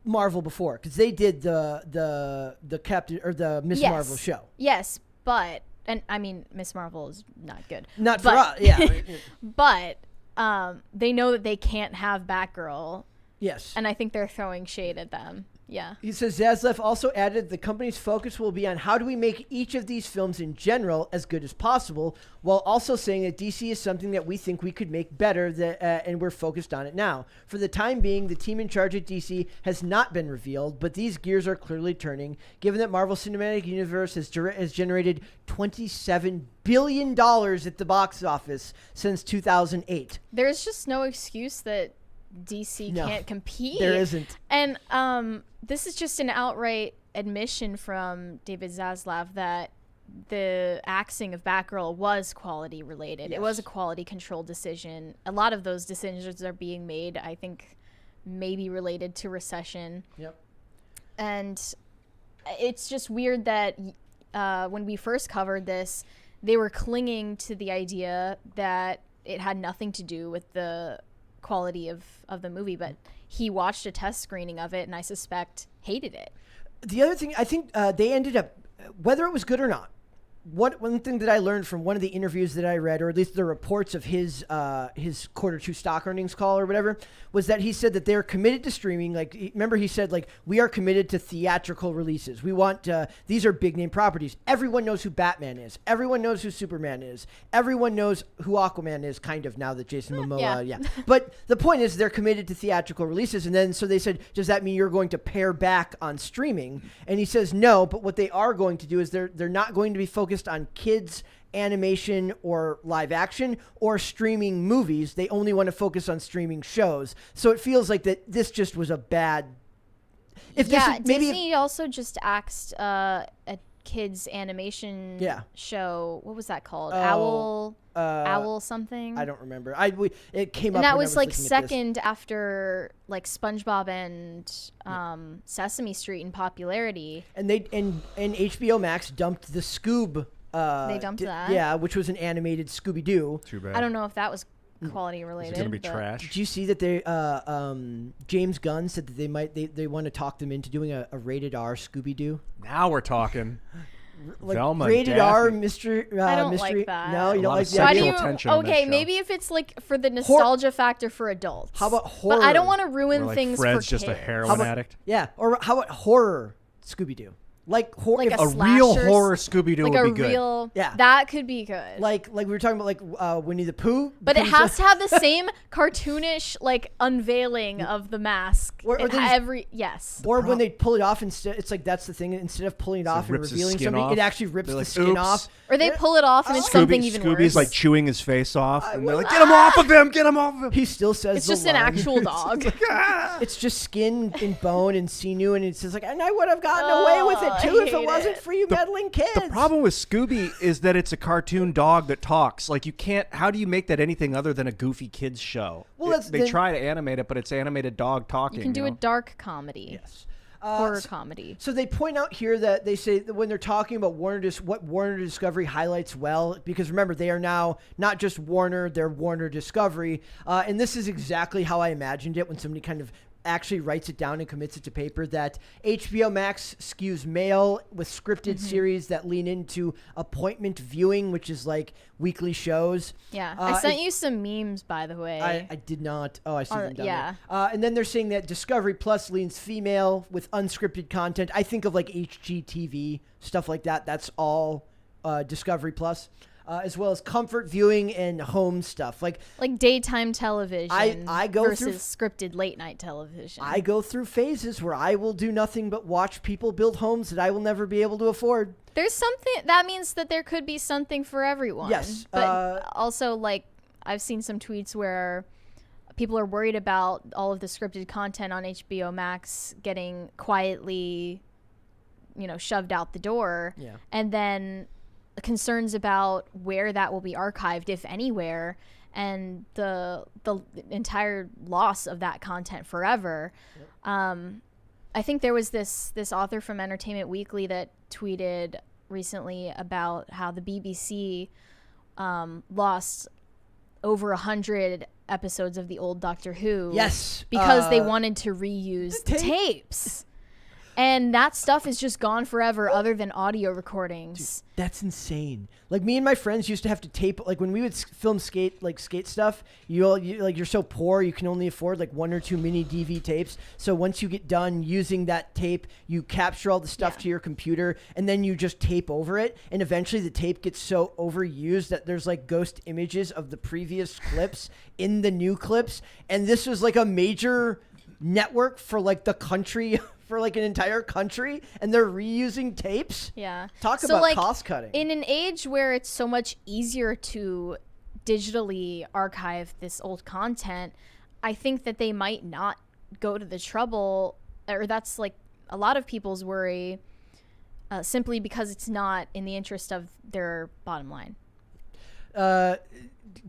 Marvel before because they did the Captain or the Miss Marvel show. Yes, but and I mean Miss Marvel is not good. Not for us, yeah. But they know that they can't have Batgirl. Yes. And I think they're throwing shade at them. Yeah. He says Zaslav also added the company's focus will be on how do we make each of these films in general as good as possible, while also saying that DC is something that we think we could make better, and we're focused on it now. For the time being, the team in charge at DC has not been revealed, but these gears are clearly turning, given that Marvel Cinematic Universe has generated $27 billion at the box office since 2008. There's just no excuse that DC can't compete. There isn't. And this is just an outright admission from David Zaslav that the axing of Batgirl was quality related. Yes. It was a quality control decision. A lot of those decisions are being made, I think, maybe related to recession. Yep. And it's just weird that when we first covered this, they were clinging to the idea that it had nothing to do with the quality of the movie, but he watched a test screening of it and I suspect hated it. The other thing, I think they ended up, whether it was good or not, one thing that I learned from one of the interviews that I read, or at least the reports of his quarter two stock earnings call or whatever, was that he said that they're committed to streaming. Like, remember he said, like, we are committed to theatrical releases. We want, these are big name properties. Everyone knows who Batman is. Everyone knows who Superman is. Everyone knows who Aquaman is, kind of, now that Jason Momoa, yeah. But the point is they're committed to theatrical releases. And then, so they said, does that mean you're going to pare back on streaming? And he says, no, but what they are going to do is they're not going to be focused on kids animation or live action or streaming movies. They only want to focus on streaming shows. So it feels like that this just was a bad. Disney also just axed a kids animation show. What was that called? Owl something. I don't remember. It came up. And that was like second after like SpongeBob and Sesame Street in popularity. And HBO Max dumped the Scoob. They dumped that. Yeah, which was an animated Scooby-Doo. Too bad. I don't know if that was quality related. It's gonna be trash. Did you see that they James Gunn said that they want to talk them into doing a rated R Scooby-Doo? Now we're talking. Like Velma rated R mystery. I don't mystery. like that. No, you don't like Why do you, tension okay, maybe if it's like for the nostalgia factor for adults. How about horror? But I don't want to ruin things Fred's for kids. just a heroin addict. Yeah, or how about horror Scooby-Doo? Like a real horror Scooby-Doo like would be good. Real, that could be good. Like we were talking about like Winnie the Pooh. But it has to have the same cartoonish like unveiling of the mask. Or when they pull it off instead, it's like that's the thing. Instead of pulling it off and revealing something, it actually rips the skin off. Or they pull it off and it's something even worse. Scooby's like chewing his face off, and they're like, "Get him off of him! Get him off of him!" He still says it's just an actual dog. It's just skin and bone and sinew, and it says like, and I would have gotten away with it too if it wasn't for you meddling kids. The problem with Scooby is that it's a cartoon dog that talks. Like, you can't. How do you make that anything other than a goofy kids show? Well, they try to animate it, but it's animated dog talking. You can do a dark comedy. Yes. Horror comedy. So they point out here that they say that when they're talking about what Warner Discovery highlights well, because remember, they are now not just Warner, they're Warner Discovery. And this is exactly how I imagined it when somebody kind of actually writes it down and commits it to paper, that HBO Max skews male with scripted series that lean into appointment viewing, which is like weekly shows. Yeah. I sent you some memes, by the way. I did not. Oh, I see them down there. And then they're saying that Discovery Plus leans female with unscripted content. I think of like HGTV, stuff like that. That's all Discovery Plus. As well as comfort viewing and home stuff, like daytime television. I go versus scripted late night television. I go through phases where I will do nothing but watch people build homes that I will never be able to afford. There's something that means that there could be something for everyone. Yes, but also like I've seen some tweets where people are worried about all of the scripted content on HBO Max getting quietly, shoved out the door. Yeah, and then concerns about where that will be archived, if anywhere, and the entire loss of that content forever. Yep. I think there was this author from Entertainment Weekly that tweeted recently about how the BBC lost over 100 episodes of the old Doctor Who. Yes, because they wanted to reuse the tapes. And that stuff is just gone forever other than audio recordings. Dude, that's insane. Like me and my friends used to have to tape, like when we would film skate stuff, you're so poor, you can only afford like 1 or 2 mini DV tapes. So once you get done using that tape, you capture all the stuff to your computer and then you just tape over it. And eventually the tape gets so overused that there's like ghost images of the previous clips in the new clips. And this was like a major network for like the country for like an entire country, and they're reusing tapes. Yeah. Talk about like, cost cutting. In an age where it's so much easier to digitally archive this old content, I think that they might not go to the trouble, or that's like a lot of people's worry, simply because it's not in the interest of their bottom line.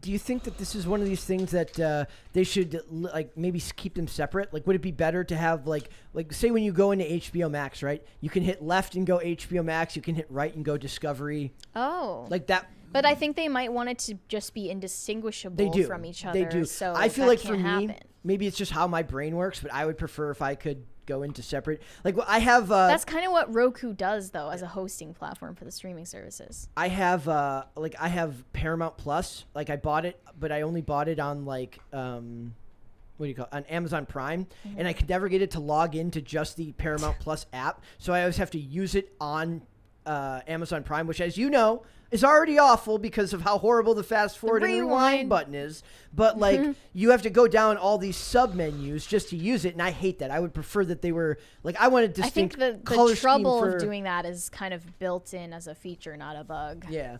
Do you think that this is one of these things that they should like maybe keep them separate? Like, would it be better to have like say when you go into HBO Max, right? You can hit left and go HBO Max. You can hit right and go Discovery. Oh, like that. But I think they might want it to just be indistinguishable from each other. They do. So I feel like for happen. me, maybe it's just how my brain works, but I would prefer if I could go into separate. Like I have. That's kind of what Roku does, though, as a hosting platform for the streaming services. I have I have Paramount Plus. Like I bought it, but I only bought it on like what do you call it? On Amazon Prime, and I could never get it to log into just the Paramount Plus app. So I always have to use it on Amazon Prime, which, as you know, is already awful because of how horrible the fast forward and rewind button is. But like you have to go down all these sub menus just to use it, and I hate that. I would prefer that they were like I wanted distinct. I think the trouble of doing that is kind of built in as a feature, not a bug. Yeah.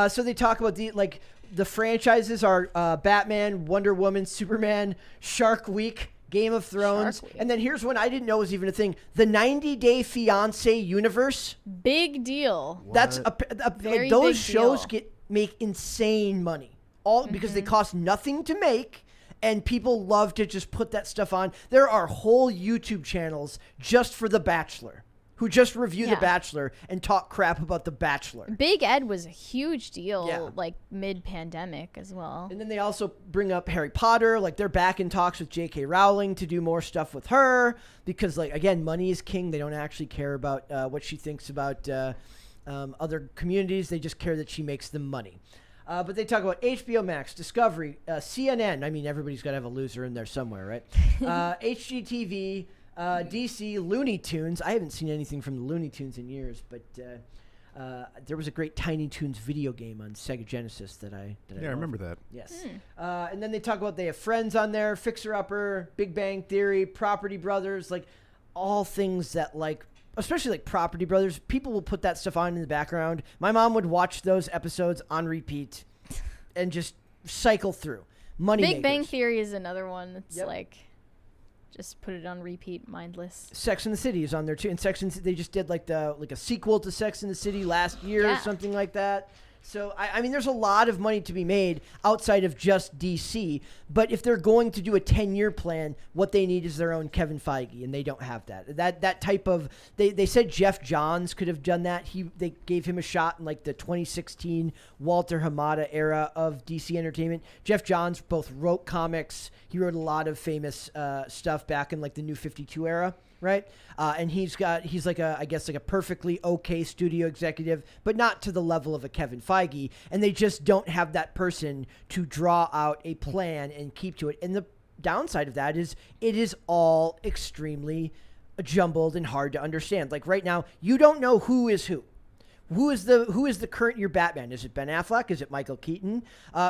So they talk about the franchises are Batman, Wonder Woman, Superman, Shark Week, Game of Thrones, and then here's one I didn't know was even a thing: the 90 Day Fiancé universe. Big deal. What? That's like those shows make insane money, all because they cost nothing to make, and people love to just put that stuff on. There are whole YouTube channels just for The Bachelor, who just review The Bachelor and talk crap about The Bachelor. Big Ed was a huge deal, like mid-pandemic as well. And then they also bring up Harry Potter. Like they're back in talks with J.K. Rowling to do more stuff with her because, like, again, money is king. They don't actually care about what she thinks about other communities. They just care that she makes them money. But they talk about HBO Max, Discovery, CNN. I mean, everybody's got to have a loser in there somewhere, right? HGTV. DC, Looney Tunes. I haven't seen anything from the Looney Tunes in years, but there was a great Tiny Toons video game on Sega Genesis that I remember that. Yes. And then they talk about they have Friends on there, Fixer Upper, Big Bang Theory, Property Brothers, like all things that like, especially like Property Brothers, people will put that stuff on in the background. My mom would watch those episodes on repeat and just cycle through. Big Bang Theory is another one that's like, just put it on repeat, mindless. Sex and the City is on there too, and they just did like a sequel to Sex and the City last year or something like that. So I mean, there's a lot of money to be made outside of just DC. But if they're going to do a 10-year plan, what they need is their own Kevin Feige, and they don't have that. That type of they said Jeff Johns could have done that. They gave him a shot in like the 2016 Walter Hamada era of DC Entertainment. Jeff Johns both wrote comics. He wrote a lot of famous stuff back in like the New 52 era. Right. And he's like a perfectly okay studio executive, but not to the level of a Kevin Feige. And they just don't have that person to draw out a plan and keep to it. And the downside of that is it is all extremely jumbled and hard to understand. Like right now, you don't know who is who. Who is the current year Batman? Is it Ben Affleck? Is it Michael Keaton?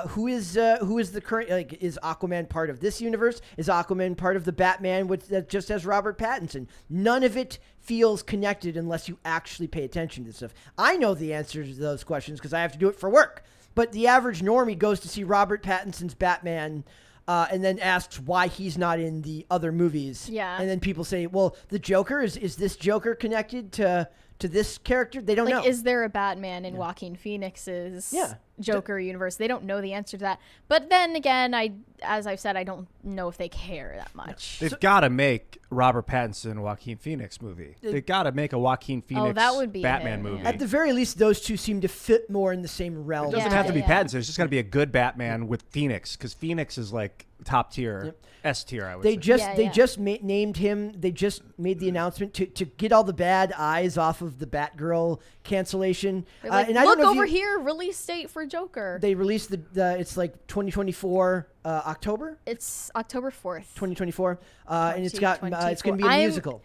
Who is the current? Like, is Aquaman part of this universe? Is Aquaman part of the Batman that just has Robert Pattinson? None of it feels connected unless you actually pay attention to this stuff. I know the answers to those questions because I have to do it for work. But the average normie goes to see Robert Pattinson's Batman. And then asks why he's not in the other movies. Yeah. And then people say, well, the Joker, is this Joker connected to this character? They don't know. Is there a Batman in Joaquin Phoenix's Joker universe? They don't know the answer to that. But then again, as I've said, I don't know if they care that much. They've got to make Robert Pattinson, Joaquin Phoenix movie. They got to make a Joaquin Phoenix that would be Batman it, movie. yeah. At the very least, those two seem to fit more in the same realm. It doesn't have to be Pattinson. It's just got to be a good Batman with Phoenix, because Phoenix is like top tier, S tier. I would say. They just named him. They just made the announcement to get all the bad eyes off of the Batgirl cancellation. Like, and I don't look know over here, release date for Joker. They released the it's like 2024 October. It's October 4th, 2024, and it's got it's going to be a musical.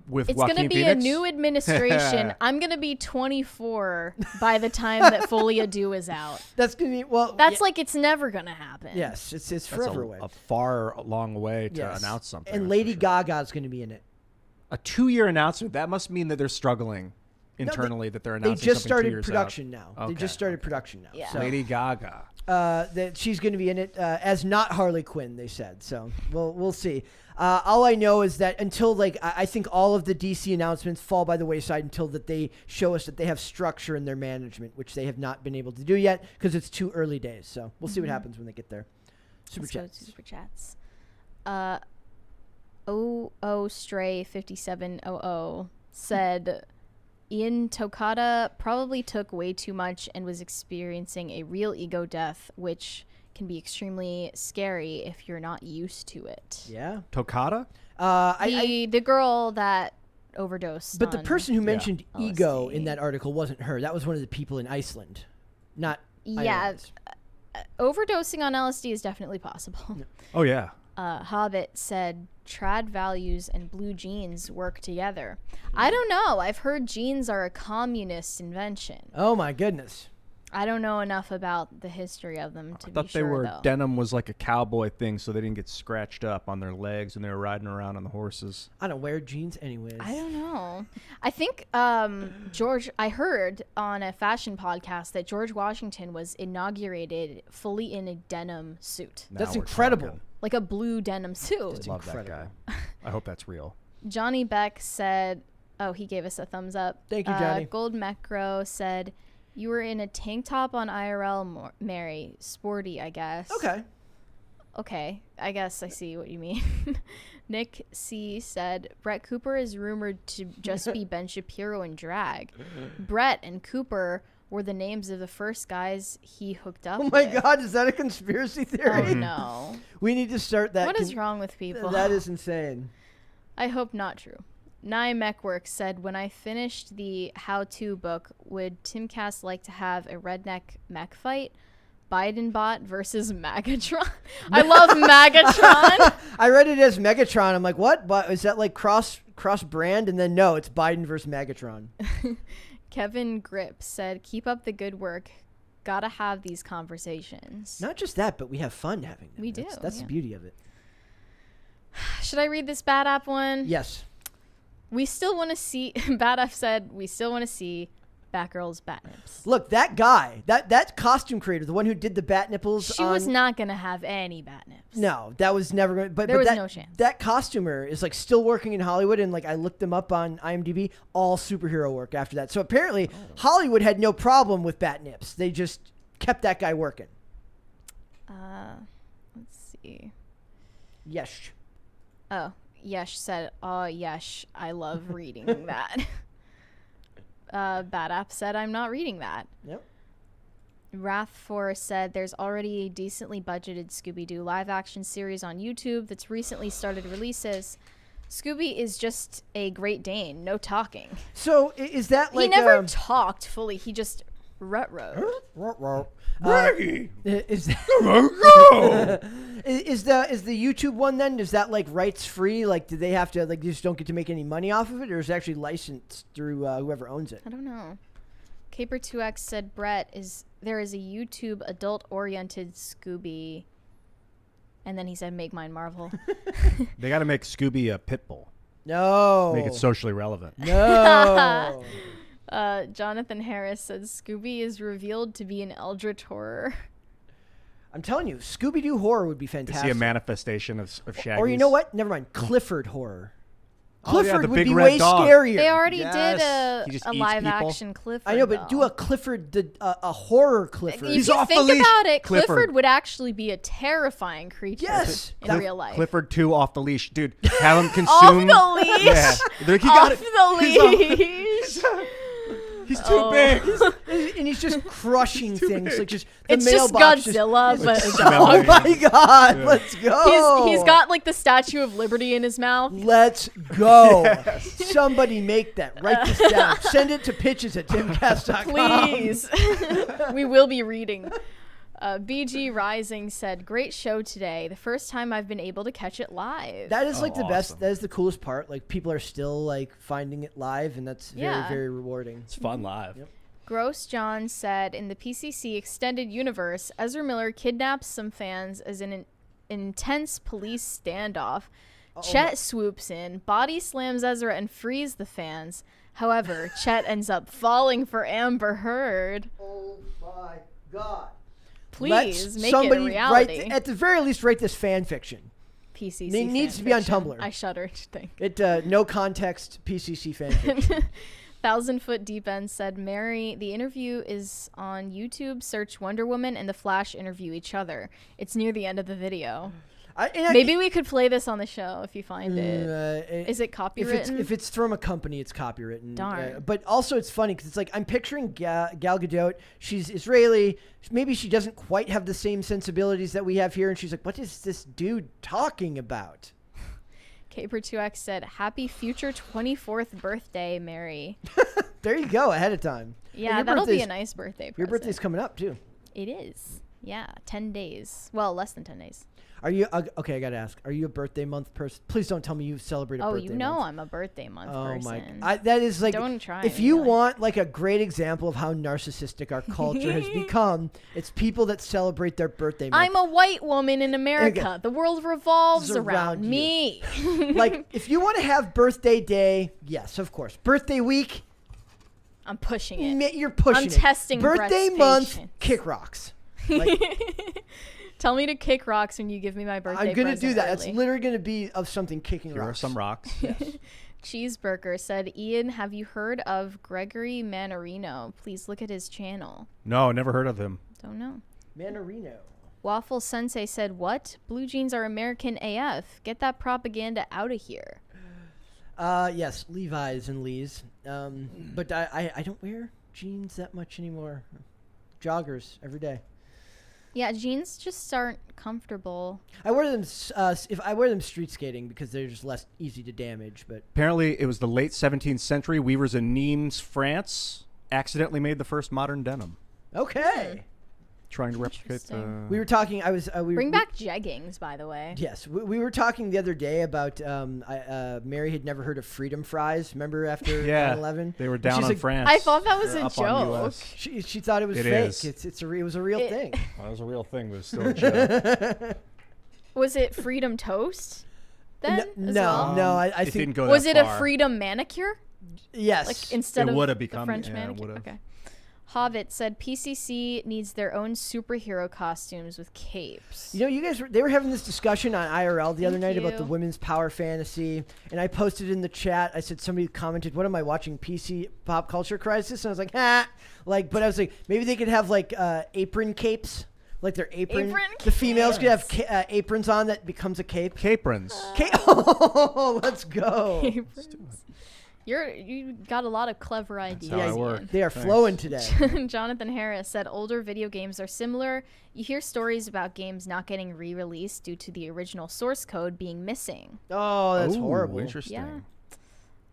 With it's Joaquin going to be Phoenix? a new administration. I'm going to be 24 by the time that Folie à Deux is out. That's going to be That's like it's never going to happen. Yes, it's forever away. A far long way to announce something. And Lady Gaga is going to be in it. A 2-year announcement. That must mean that they're struggling internally. That they're announcing. They just something 2 started years production now. Okay. They just started production now. Yeah. So, Lady Gaga. that she's going to be in it as not Harley Quinn. They said so. We'll see. All I know is that until I think all of the DC announcements fall by the wayside until that they show us that they have structure in their management, which they have not been able to do yet because it's too early days. So we'll see what happens when they get there. Super chats. Stray 5700 said Ian Tokata probably took way too much and was experiencing a real ego death, which can be extremely scary if you're not used to it. Yeah. Tokata? The girl that overdosed. But the person who mentioned LSD. ego in that article wasn't her. That was one of the people in Iceland, not Ireland. Overdosing on LSD is definitely possible. Oh, yeah. Hobbit said trad values and blue jeans work together. I don't know. I've heard jeans are a communist invention. Oh my goodness. I don't know enough about the history of them to be sure, I thought they were though. denim was like a cowboy thing, so they didn't get scratched up on their legs and they were riding around on the horses. I don't wear jeans anyways. I don't know. I think I heard on a fashion podcast that George Washington was inaugurated fully in a denim suit. That's incredible. Talking. Like a blue denim suit. Love that guy. I hope that's real. Johnny Beck said, he gave us a thumbs up. Thank you, Johnny. Gold Macro said, you were in a tank top on IRL, Mary. Sporty, I guess. Okay. I guess I see what you mean. Nick C said, Brett Cooper is rumored to just be Ben Shapiro in drag. Brett and Cooper were the names of the first guys he hooked up with. Oh my God, is that a conspiracy theory? Oh no. We need to start that. What is wrong with people? That is insane. I hope not true. Nye Mechwork said, when I finished the how-to book, would Timcast like to have a redneck mech fight? Biden bot versus Magatron. I love Magatron. I read it as Megatron. I'm like, what? But is that like cross brand? And then no, it's Biden versus Magatron. Kevin Grip said, keep up the good work. Gotta have these conversations. Not just that, but we have fun having them. We do. That's the beauty of it. Should I read this Bad App one? Yes. We still want to see, Bad App said, we still want to see Batgirl's bat nips. Look, that guy, that costume creator, the one who did the bat nipples. She was not going to have any bat nips. No, that was never going to. But there was that, no chance. That costumer is like still working in Hollywood, and like I looked them up on IMDb, all superhero work after that. So apparently Hollywood had no problem with bat nips. They just kept that guy working. Let's see. Yes. Oh, Yesh said, Yesh, I love reading that. Bad App said, I'm not reading that. Yep. Wrath4 said, there's already a decently budgeted Scooby-Doo live-action series on YouTube that's recently started releases. Scooby is just a Great Dane, no talking. So is that like... He never talked fully. He just rut-rode. Is the YouTube one then? Is that like rights free? Like, do they have to like just don't get to make any money off of it, or is it actually licensed through whoever owns it? I don't know. Caper2X said, Brett, there is a YouTube adult-oriented Scooby, and then he said, make mine Marvel. They got to make Scooby a pit bull. No. Make it socially relevant. No. Jonathan Harris said, Scooby is revealed to be an eldritch horror. I'm telling you, Scooby-Doo horror would be fantastic. See a manifestation of Shaggy's. Or you know what? Never mind. Clifford horror. Clifford the would big be red way dog. scarier. They already Yes. He did just a eats live people. action Clifford. I know, but do a Clifford, a horror Clifford. If He's you off the think leash. about it, Clifford. Clifford would actually be a terrifying creature in real life. Clifford 2 off the leash, dude. Have him consume. Off the leash. Yeah, he got Off it. the leash. He's too big. And he's just crushing things, big. like just the It's just mailbox. Godzilla, but smelling. Oh my God! Let's go. he's got like the Statue of Liberty in his mouth. Let's go. Somebody make that. Write this down. Send it to pitches@timcast.com. Please. We will be reading. BG Rising said, "Great show today. The first time I've been able to catch it live." That is like the best. Awesome. That is the coolest part. Like people are still like finding it live, and that's very, very rewarding. It's fun live. Yep. Gross John said, "In the PCC extended universe, Ezra Miller kidnaps some fans as in an intense police standoff. Chet swoops in, body slams Ezra, and frees the fans. However, Chet ends up falling for Amber Heard." Oh my God! Please make somebody it a reality. write, at the very least, write this fan fiction. PCC It needs to be on Tumblr. I shudder to think. It no context PCC fan fiction. 1,000 Foot Deep End said, "Mary, the interview is on YouTube. Search Wonder Woman and The Flash interview each other. It's near the end of the video." Maybe we could play this on the show if you find it. Is it copywritten? If it's from a company, it's copywritten. Darn. But also, it's funny because it's like I'm picturing Gal Gadot. She's Israeli. Maybe she doesn't quite have the same sensibilities that we have here, and she's like, "What is this dude talking about?" Caper2X said, "Happy future 24th birthday, Mary." There you go, ahead of time. Yeah, And that'll be a nice birthday present. Your birthday's coming up too. It is. Yeah, 10 days. Well, less than 10 days. Are you okay? I gotta ask. Are you a birthday month person? Please don't tell me you celebrate a birthday month. Oh, you know I'm a birthday month person. That is like. Don't try If me, you like- want like a great example of how narcissistic our culture has become, it's people that celebrate their birthday month. I'm a white woman in America. The world revolves It's around around you. me. Like, if you want to have birthday day, yes, of course. Birthday week, I'm pushing it. you're pushing I'm it. testing Birthday Brett's month, patience. kick rocks. Like, Tell me to kick rocks when you give me my birthday I'm gonna present do that. early. It's literally gonna be of something kicking Here are rocks. some rocks. Cheeseburger said, "Ian, have you heard of Gregory Manarino? Please look at his channel." No, never heard of him. Don't know. Manarino. Waffle Sensei said, "What? Blue jeans are American AF. Get that propaganda out of here." Yes, Levi's and Lee's. But I don't wear jeans that much anymore. Joggers every day. Yeah, jeans just aren't comfortable. I wear them if I wear them street skating because they're just less easy to damage. But Apparently, it was the late 17th century. Weavers in Nimes, France, accidentally made the first modern denim. okay, Trying to replicate the... Interesting. we were talking. Bring back jeggings, by the way. Yes, we were talking the other day about Mary had never heard of freedom fries. Remember after 9/11? They were And down she's on like, France. I thought that was Or a up on joke. US. She thought it was It fake. is. It was a real thing. Well, it was a real thing, but it's still a joke. Was it Freedom Toast? Then as no, well? no. I It think didn't go Was that it a far. Freedom Manicure? yes. Like instead It of would've the become- French yeah, it manicure? would've. Okay. Hobbit said PCC needs their own superhero costumes with capes. You know, they were having this discussion on IRL the other Thank night about the you. women's power fantasy, and I posted in the chat. I said somebody commented, "What am I watching? PC Pop Culture Crisis?" And I was like, "Ha!" Like, but I was like, maybe they could have like apron capes, like their apron. Apron The females could have aprons on that becomes a cape. Caprins. Oh, let's go! Aprons. You got a lot of clever ideas. how I Ian. work. They are Thanks. flowing today. Jonathan Harris said older video games are similar. You hear stories about games not getting re-released due to the original source code being missing. Oh, that's Ooh, horrible. Interesting.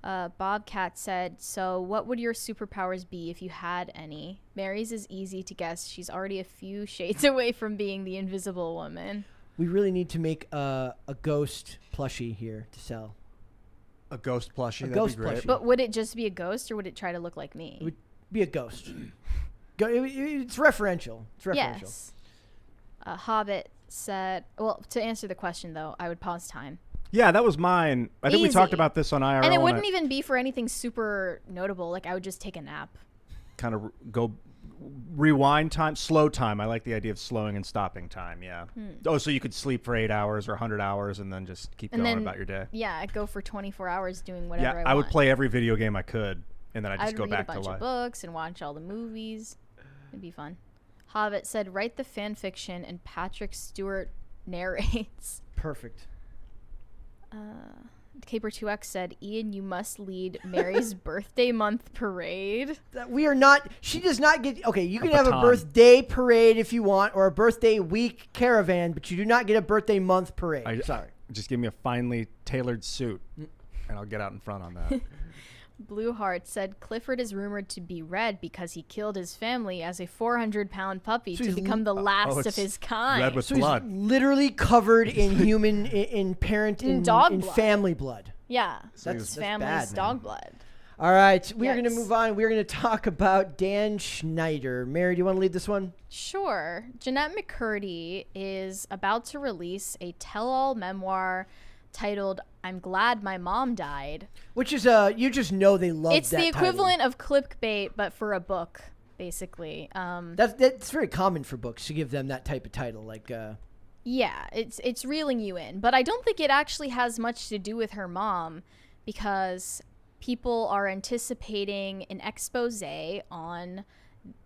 Yeah. Bobcat said, "So what would your superpowers be if you had any?" Mary's is easy to guess. She's already a few shades away from being the Invisible Woman. We really need to make a ghost plushie here to sell. A ghost plushie. That'd ghost be great. plushie. But would it just be a ghost or would it try to look like me? It would be a ghost. It's referential. It's referential. Yes. Hobbit said, well, to answer the question, though, I would pause time. Yeah, that was mine. I think we talked Easy. about this on IRL. And it wouldn't even be for anything super notable. Like, I would just take a nap. kind of go rewind time, slow time. I like the idea of slowing and stopping time. Yeah. Oh, so you could sleep for 8 hours or 100 hours and then just keep going about your day. Yeah, I'd go for 24 hours doing whatever I want. I would play every video game I could, and then I'd just go back to life. I'd read a bunch of books and watch all the movies. It'd be fun. Hobbit said, write the fan fiction and Patrick Stewart narrates. Perfect. Caper2X said, Ian, you must lead Mary's birthday month parade. We are not. She does not get. Okay, you can have a baton. birthday parade if you want, or a birthday week caravan, but you do not get a birthday month parade. Sorry. Just give me a finely tailored suit, and I'll get out in front on that. Blue Heart said, Clifford is rumored to be red because he killed his family as a 400-pound puppy to become the last of his kind. Red with So blood. he's literally covered in human, in parent, in dog in blood. family blood. Yeah, That's his family's bad, dog blood. All right, we are going to Yikes. move on. We're going to talk about Dan Schneider. Mary, do you want to lead this one? Sure. Jeanette McCurdy is about to release a tell-all memoir titled I'm Glad My Mom Died. Which is, you just know they love It's that the title. equivalent of clickbait, but for a book, basically. That's very common for books to give them that type of title. Like, Yeah, it's reeling you in. But I don't think it actually has much to do with her mom, because people are anticipating an expose on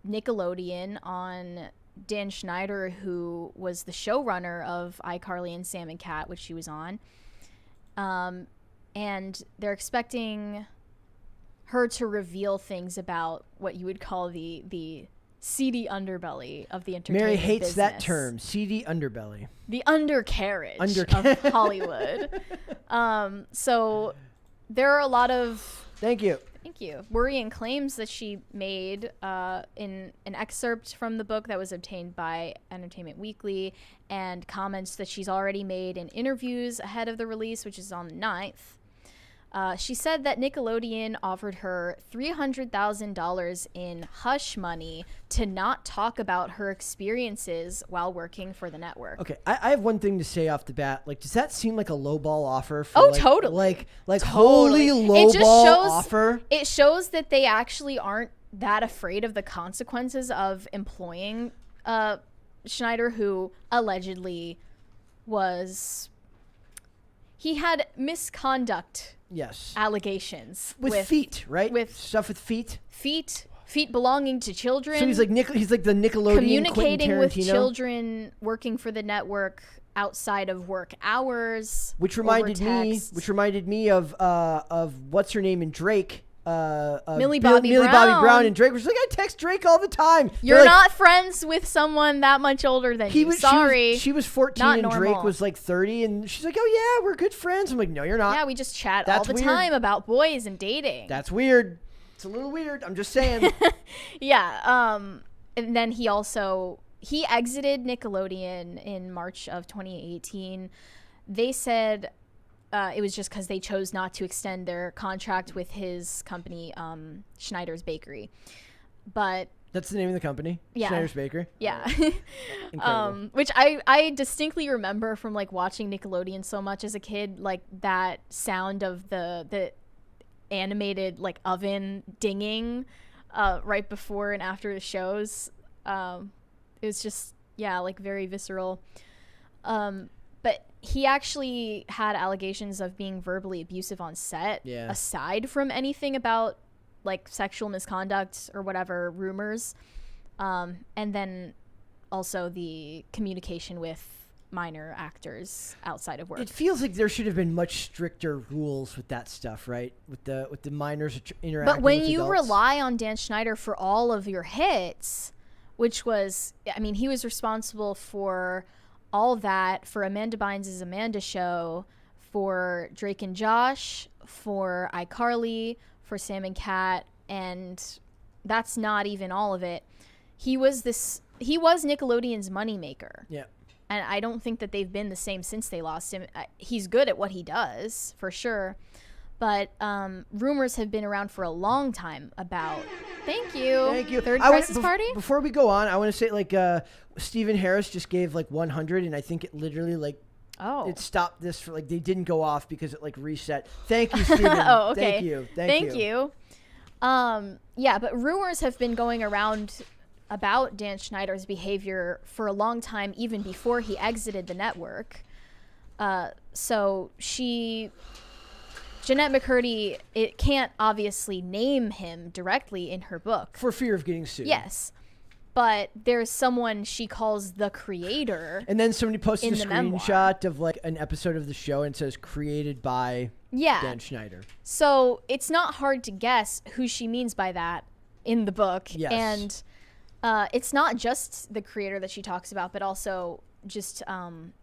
Nickelodeon on Dan Schneider, who was the showrunner of iCarly and Sam and Cat, which she was on. And they're expecting her to reveal things about what you would call the seedy underbelly of the entertainment Mary hates business. that term, seedy underbelly. The undercarriage of Hollywood. So there are a lot of Thank you. worrying claims that she made in an excerpt from the book that was obtained by Entertainment Weekly, and comments that she's already made in interviews ahead of the release, which is on the 9th. She said that Nickelodeon offered her $300,000 in hush money to not talk about her experiences while working for the network. Okay, I have one thing to say off the bat. Like, does that seem like a lowball offer? For Totally. Like Totally. holy lowball offer. It shows that they actually aren't that afraid of the consequences of employing Schneider, who allegedly he had misconduct. Yes. Allegations With feet, right? with stuff with feet. Feet belonging to children. So he's like the Nickelodeon communicating Quentin with Tarantino. children working for the network outside of work hours. Which reminded me of what's her name in Drake. Millie Bobby Brown. And Drake was like, I text Drake all the time. You're not friends with someone that much older than you. Sorry. She was 14 Not and normal. Drake was like 30, and she's like, oh yeah, we're good friends. I'm like, no, you're not. Yeah, we just chat That's all the weird. time about boys and dating. That's weird. It's a little weird. I'm just saying. Yeah. And then he exited Nickelodeon in March of 2018. They said it was just because they chose not to extend their contract with his company, Schneider's Bakery. But That's the name of the company? Yeah. Schneider's Bakery? yeah. Incredible. Which I distinctly remember from like watching Nickelodeon so much as a kid, like that sound of the animated like oven dinging right before and after the shows. It was just, yeah, like very visceral. But he actually had allegations of being verbally abusive on set, aside from anything about like sexual misconduct or whatever rumors. And then also the communication with minor actors outside of work. It feels like there should have been much stricter rules with that stuff, right? With the minors interacting But when with you adults. rely on Dan Schneider for all of your hits, which was, I mean, he was responsible for all that, for Amanda Bynes' Amanda Show, for Drake and Josh, for iCarly, for Sam and Cat, and that's not even all of it. He was Nickelodeon's moneymaker. Yeah. And I don't think that they've been the same since they lost him. He's good at what he does, for sure. But rumors have been around for a long time about... Thank you. Third Crisis Party? Before we go on, I want to say, like, Stephen Harris just gave, like, 100, and I think it literally, like, it stopped this for, like, they didn't go off because it, like, reset. Thank you, Stephen. Oh, okay. Thank you. Thank you. Yeah, but rumors have been going around about Dan Schneider's behavior for a long time, even before he exited the network. So Jeanette McCurdy, it can't obviously name him directly in her book. For fear of getting sued. Yes. But there's someone she calls the creator. And then somebody posted a screenshot memoir. of like an episode of the show and says created by Dan Schneider. So it's not hard to guess who she means by that in the book. Yes. And it's not just the creator that she talks about, but also just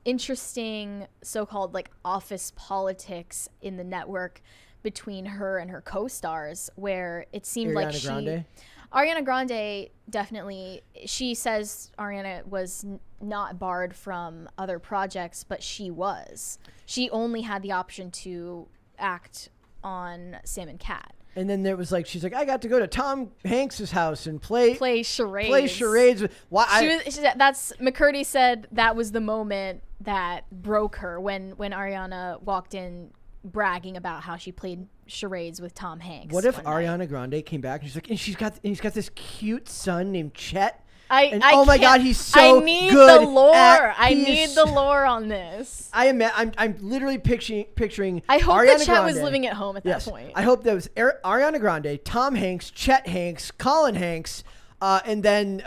interesting so-called like office politics in the network between her and her co-stars, where it seemed Ariana Grande definitely, she says Ariana was not barred from other projects, but she was. She only had the option to act on Sam and Cat. And then there was like, she's like, I got to go to Tom Hanks's house and play charades. Play charades. That's McCurdy said that was the moment that broke her when Ariana walked in bragging about how she played charades with Tom Hanks. What if Ariana Grande came back and she's like, and he's got this cute son named Chet. Oh my God, he's so I need good. The lore. I need the lore on this. I'm literally picturing. I hope Ariana that Chet Grande was living at home at that point. I hope that was Ariana Grande, Tom Hanks, Chet Hanks, Colin Hanks, and then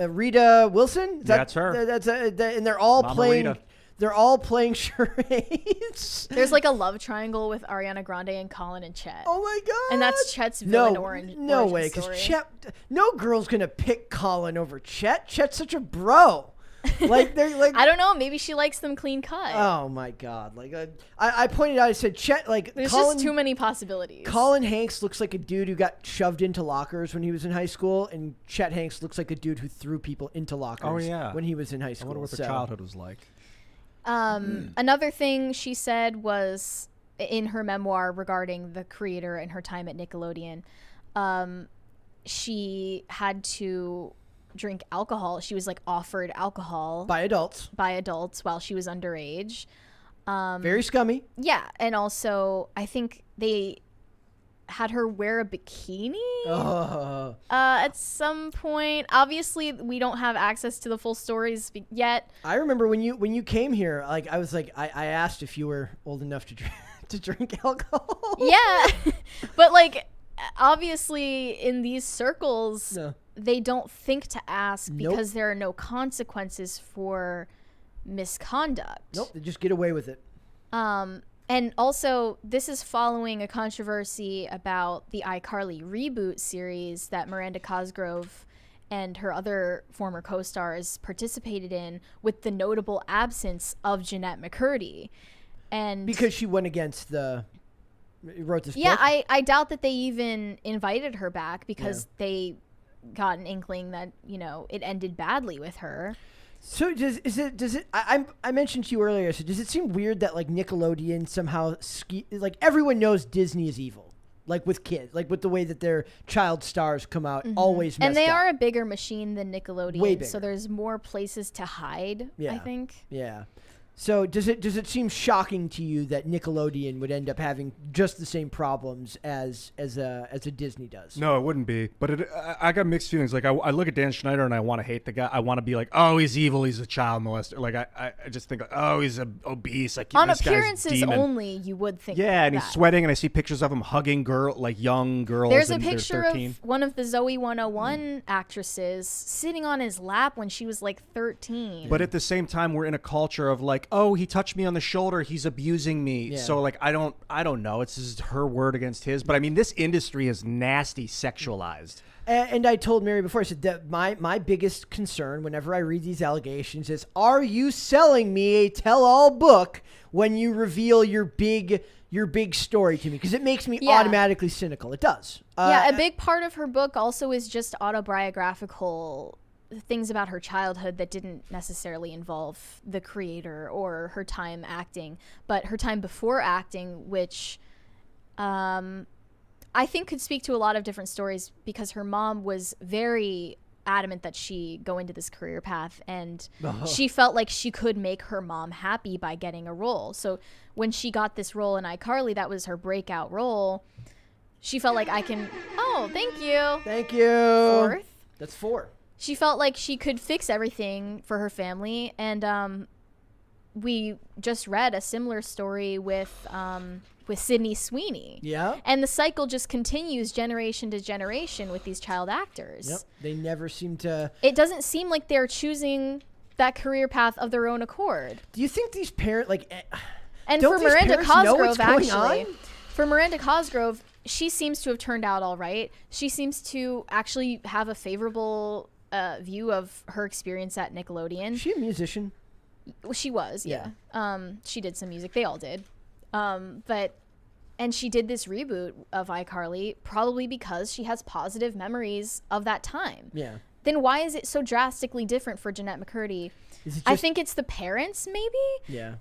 Rita Wilson. That's her. And they're all Mama playing. Rita. They're all playing charades. There's like a love triangle with Ariana Grande and Colin and Chet. Oh my God! And that's Chet's villain origin. No way, because Chet. No girl's gonna pick Colin over Chet. Chet's such a bro. Like they're like. I don't know. Maybe she likes them clean cut. Oh my God! Like I pointed out, I said Chet. Like there's just too many possibilities. Colin Hanks looks like a dude who got shoved into lockers when he was in high school, and Chet Hanks looks like a dude who threw people into lockers. Oh, yeah. When he was in high school. I wonder what their childhood was like. Another thing she said was in her memoir regarding the creator and her time at Nickelodeon, she had to drink alcohol. She was like offered alcohol by adults while she was underage. Very scummy. Yeah. And also I think they had her wear a bikini at some point. Obviously we don't have access to the full stories yet. I remember when you came here, like I was like I asked if you were old enough to drink alcohol. Yeah. But like obviously in these circles they don't think to ask because there are no consequences for misconduct. Nope, they just get away with it. And also, this is following a controversy about the iCarly reboot series that Miranda Cosgrove and her other former co-stars participated in, with the notable absence of Jeanette McCurdy. And because she went against wrote this book? Yeah, I doubt that they even invited her back because they got an inkling that, it ended badly with her. So does it? I mentioned to you earlier. So does it seem weird that like Nickelodeon somehow like everyone knows Disney is evil, like with kids, like with the way that their child stars come out always messed and they up. are a bigger machine than Nickelodeon, way bigger. So there's more places to hide. I think. Yeah. So does it seem shocking to you that Nickelodeon would end up having just the same problems as a Disney does? No, it wouldn't be. But I got mixed feelings. Like I look at Dan Schneider and I want to hate the guy. I want to be like, oh, he's evil. He's a child molester. Like I just think, like, oh, he's obese. Like on this appearances guy's only, you would think. Yeah, and that. he's sweating, and I see pictures of him hugging young girls. There's a and picture they're 13. of one of the Zoe 101 actresses sitting on his lap when she was like 13. But at the same time, we're in a culture of like, oh, he touched me on the shoulder, he's abusing me. Yeah. So like I don't know, it's just her word against his. But I mean, this industry is nasty sexualized. And I told Mary before, I said that my biggest concern whenever I read these allegations is, are you selling me a tell-all book when you reveal your big story to me? Because it makes me automatically cynical. It does. A big part of her book also is just autobiographical things about her childhood that didn't necessarily involve the creator or her time acting, but her time before acting, which I think could speak to a lot of different stories, because her mom was very adamant that she go into this career path, and she felt like she could make her mom happy by getting a role. So when she got this role in iCarly, that was her breakout role. She felt like I can... Oh, thank you. Thank you. Fourth. That's 4. She felt like she could fix everything for her family, and we just read a similar story with Sydney Sweeney. Yeah. And the cycle just continues generation to generation with these child actors. Yep. They never seem to... It doesn't seem like they're choosing that career path of their own accord. Do you think these parents, like... And for Miranda Cosgrove, actually... For Miranda Cosgrove, she seems to have turned out all right. She seems to actually have a favorable view of her experience at Nickelodeon. Is she a musician? She was, yeah. She did some music. They all did. And she did this reboot of iCarly probably because she has positive memories of that time. Yeah. Then why is it so drastically different for Jeanette McCurdy? I think it's the parents, maybe? Yeah.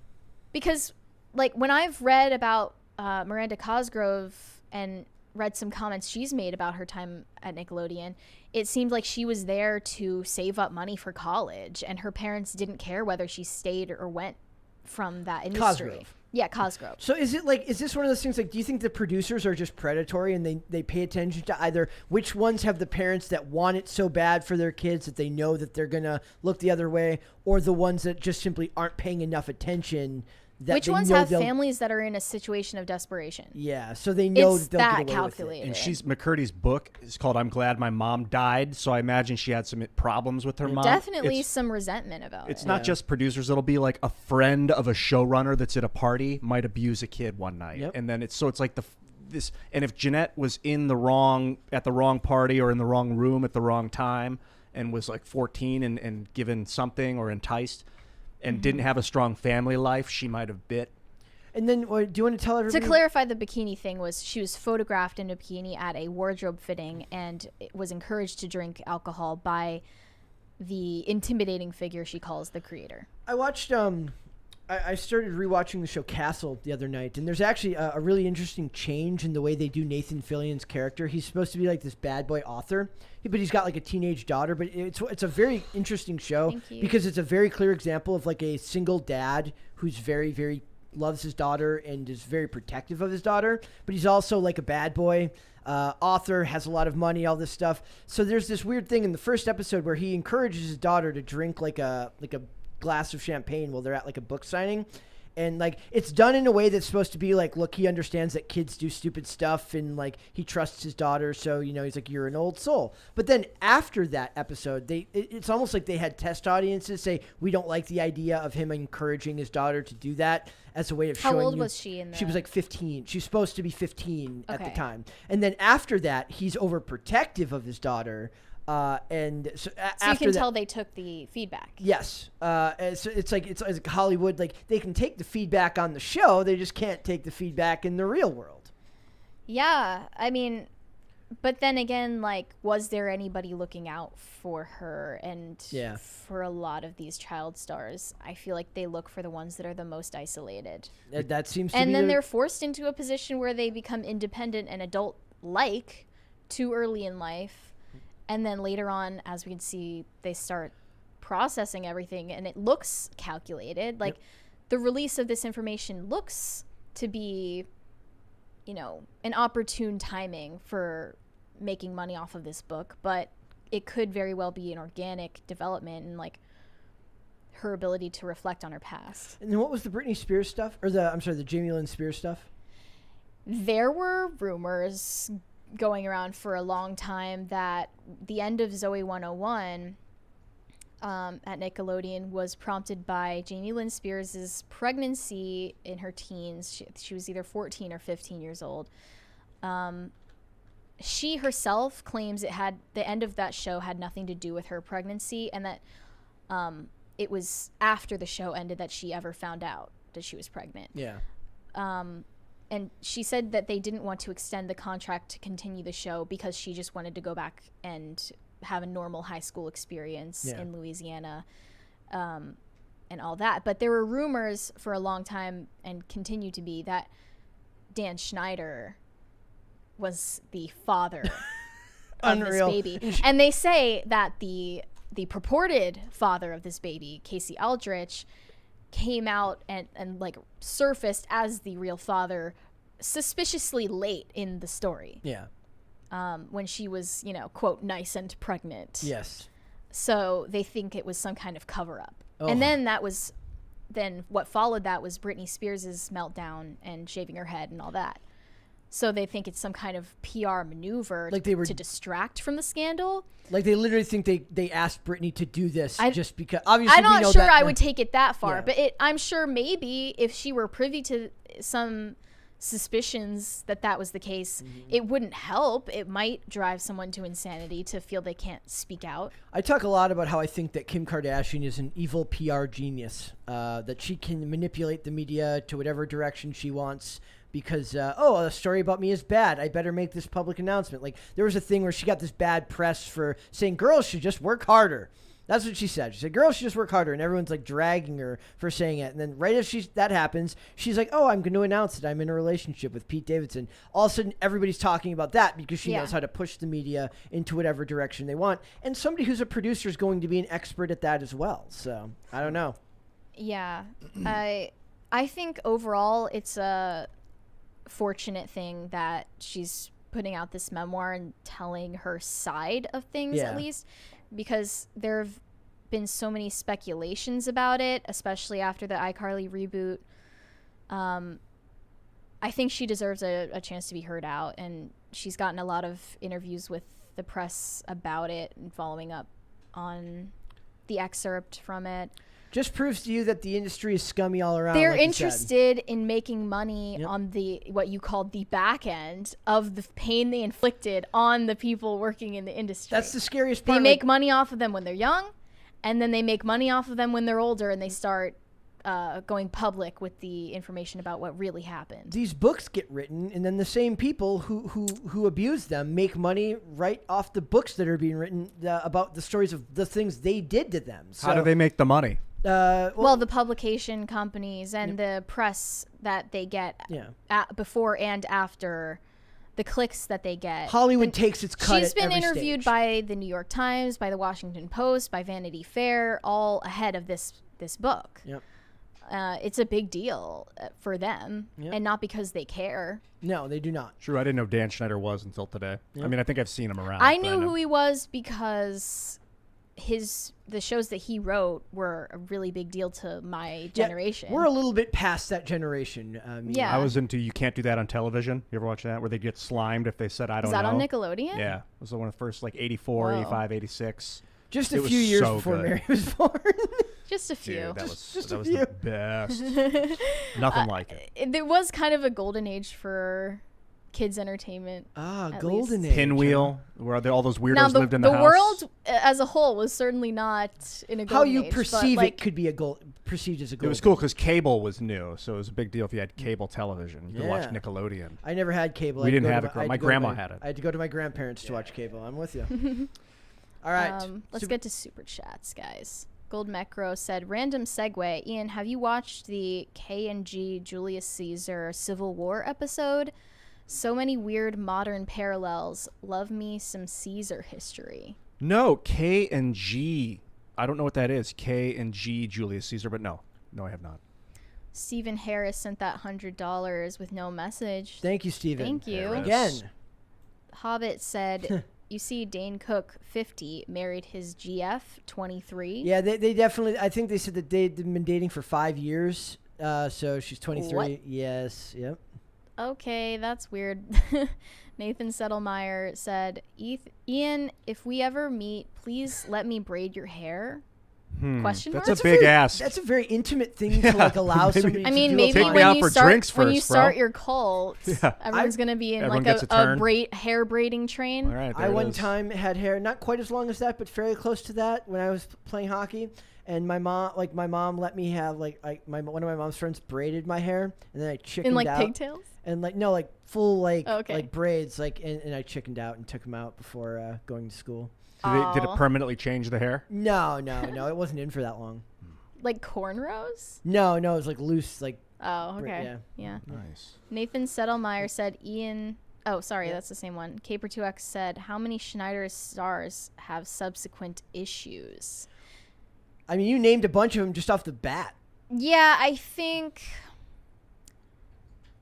Because, like, when I've read about Miranda Cosgrove and read some comments she's made about her time at Nickelodeon, it seemed like she was there to save up money for college, and her parents didn't care whether she stayed or went from that industry. Cosgrove. Yeah, Cosgrove. So is this one of those things, like, do you think the producers are just predatory and they pay attention to either which ones have the parents that want it so bad for their kids that they know that they're going to look the other way, or the ones that just simply aren't paying enough attention? Which ones have families that are in a situation of desperation? Yeah, so they know it's that they'll that get away calculated. with it. And McCurdy's book is called "I'm Glad My Mom Died," so I imagine she had some problems with her mom. Definitely some resentment about it. It's not just producers; it'll be like a friend of a showrunner that's at a party might abuse a kid one night, and then it's like this. And if Jeanette was at the wrong party or in the wrong room at the wrong time and was like 14 and given something or enticed, and didn't have a strong family life, she might have bit. And then, do you want to tell everybody? To clarify, the bikini thing was she was photographed in a bikini at a wardrobe fitting and was encouraged to drink alcohol by the intimidating figure she calls the creator. I watched, I started rewatching the show Castle the other night, and there's actually a really interesting change in the way they do Nathan Fillion's character. He's supposed to be like this bad boy author, but he's got like a teenage daughter. But it's a very interesting show because it's a very clear example of like a single dad who's very, very loves his daughter and is very protective of his daughter. But he's also like a bad boy author, has a lot of money, all this stuff. So there's this weird thing in the first episode where he encourages his daughter to drink like a glass of champagne while they're at like a book signing, and like it's done in a way that's supposed to be like, look, he understands that kids do stupid stuff and like he trusts his daughter, so he's like, you're an old soul. But then after that episode, it's almost like they had test audiences say, we don't like the idea of him encouraging his daughter to do that as a way of showing How old was she in that? She was like 15. She's supposed to be 15 at the time. And then after that, he's overprotective of his daughter. And so you can tell they took the feedback. Yes. So it's like Hollywood, like they can take the feedback on the show, they just can't take the feedback in the real world. Yeah, I mean, but then again, like, was there anybody looking out for her? And for a lot of these child stars, I feel like they look for the ones that are the most isolated. That seems to be. And then they're forced into a position where they become independent and adult-like too early in life. And then later on, as we can see, they start processing everything, and it looks calculated. Like, the release of this information looks to be, an opportune timing for making money off of this book, but it could very well be an organic development and, like, her ability to reflect on her past. And then what was the Britney Spears stuff? Or the Jamie Lynn Spears stuff? There were rumors going around for a long time that the end of Zoe 101 at Nickelodeon was prompted by Jamie Lynn Spears' pregnancy in her teens. She was either 14 or 15 years old. She herself claims the end of that show had nothing to do with her pregnancy, and that it was after the show ended that she ever found out that she was pregnant. Yeah. And she said that they didn't want to extend the contract to continue the show because she just wanted to go back and have a normal high school experience in Louisiana and all that. But there were rumors for a long time, and continue to be, that Dan Schneider was the father of this baby. And they say that the purported father of this baby, Casey Aldrich, came out and like surfaced as the real father suspiciously late in the story. Yeah. when she was, quote, nice and pregnant. Yes. So they think it was some kind of cover up. Oh. And then what followed that was Britney Spears' meltdown and shaving her head and all that. So they think it's some kind of PR maneuver to distract from the scandal. Like they literally think they asked Britney to do this just because. Obviously, I'm not we know sure that, I would take it that far, Yeah. but I'm sure maybe if she were privy to some suspicions that was the case, it wouldn't help. It might drive someone to insanity to feel they can't speak out. I talk a lot about how I think that Kim Kardashian is an evil PR genius, that she can manipulate the media to whatever direction she wants because, a story about me is bad. I better make this public announcement. Like there was a thing where she got this bad press for saying girls should just work harder. That's what she said. She said, girls should just work harder. And everyone's like dragging her for saying it. And then right as that happens, she's like, oh, I'm going to announce that I'm in a relationship with Pete Davidson. All of a sudden, everybody's talking about that because she knows how to push the media into whatever direction they want. And somebody who's a producer is going to be an expert at that as well. So I don't know. Yeah. I think overall it's a fortunate thing that she's putting out this memoir and telling her side of things at least. Because there have been so many speculations about it, especially after the iCarly reboot. I think she deserves a chance to be heard out, and she's gotten a lot of interviews with the press about it and following up on the excerpt from it. Just proves to you that the industry is scummy all around. They're like interested in making money on what you called the back end of the pain they inflicted on the people working in the industry. That's the scariest part. They make money off of them when they're young, and then they make money off of them when they're older, and they start going public with the information about what really happened. These books get written, and then the same people who abuse them make money right off the books that are being written about the stories of the things they did to them. So, how do they make the money? Well, the publication companies and the press that they get before and after, the clicks that they get. Hollywood takes its cut. She's been at every interviewed stage. by the New York Times, by the Washington Post, by Vanity Fair, all ahead of this book. Yep. It's a big deal for them, and not because they care. No, they do not. True, I didn't know Dan Schneider was until today. Yep. I mean, I think I've seen him around. I knew who he was because the shows that he wrote were a really big deal to my generation. We're a little bit past that generation. Yeah. I was into You Can't Do That on Television. You ever watch that? Where they get slimed if they said, I don't know. Is that on Nickelodeon? Yeah. It was one of the first, 84, 85, 86. Just a few years so before good. Mary was born. Just a few. Dude, that Just was a few. the best. Nothing like it. There was kind of a golden age for kids entertainment. Golden least. age. Pinwheel, where all those weirdos Now, lived in the house. world as a whole was certainly not in a golden How you age, perceive but, it could be perceived as a It golden. was cool because cable was new, so it was a big deal if you had cable television. You could watch Yeah. Nickelodeon. I never had cable. We I had to didn't go have to it. I had My to go to grandma had it. I had to go to my grandparents to watch cable. I'm with you. All right. Let's get to super chats, guys. Gold Mecro said, random segue. Ian, have you watched the K&G Julius Caesar Civil War episode? So many weird modern parallels. Love me some Caesar history. No, K and G. I don't know what that is. K and G Julius Caesar, but no, I have not. Stephen Harris sent that $100 with no message. Thank you, Steven. Thank you. Harris. Again. Hobbit said, you see Dane Cook, 50, married his GF, 23. Yeah, they definitely. I think they said that they'd been dating for 5 years. So she's 23. What? Yes. Yep. Okay, that's weird. Nathan Settlemeyer said, Ian, if we ever meet, please let me braid your hair? Question mark? That's a big ask. That's a very intimate thing to allow maybe- somebody. I to mean, do maybe upon- me out when you for start drinks when you first, bro. start your cult, Yeah. everyone's gonna be in Everyone like gets a a turn. hair braiding train. All right, there I it one is. time had hair not quite as long as that, but fairly close to that when I was playing hockey. And my mom let me have one of my mom's friends braided my hair, and then I chickened In like out. pigtails. And full Okay. braids and I chickened out and took them out before going to school. Did it Aw. permanently change the hair? No, it wasn't in for that long. Like cornrows? No, it was loose Oh, okay. Yeah. Nice. Nathan Settlemeyer said, Ian. Oh, sorry, that's the same one. Caper2X said, how many Schneider stars have subsequent issues? I mean, you named a bunch of them just off the bat. Yeah, I think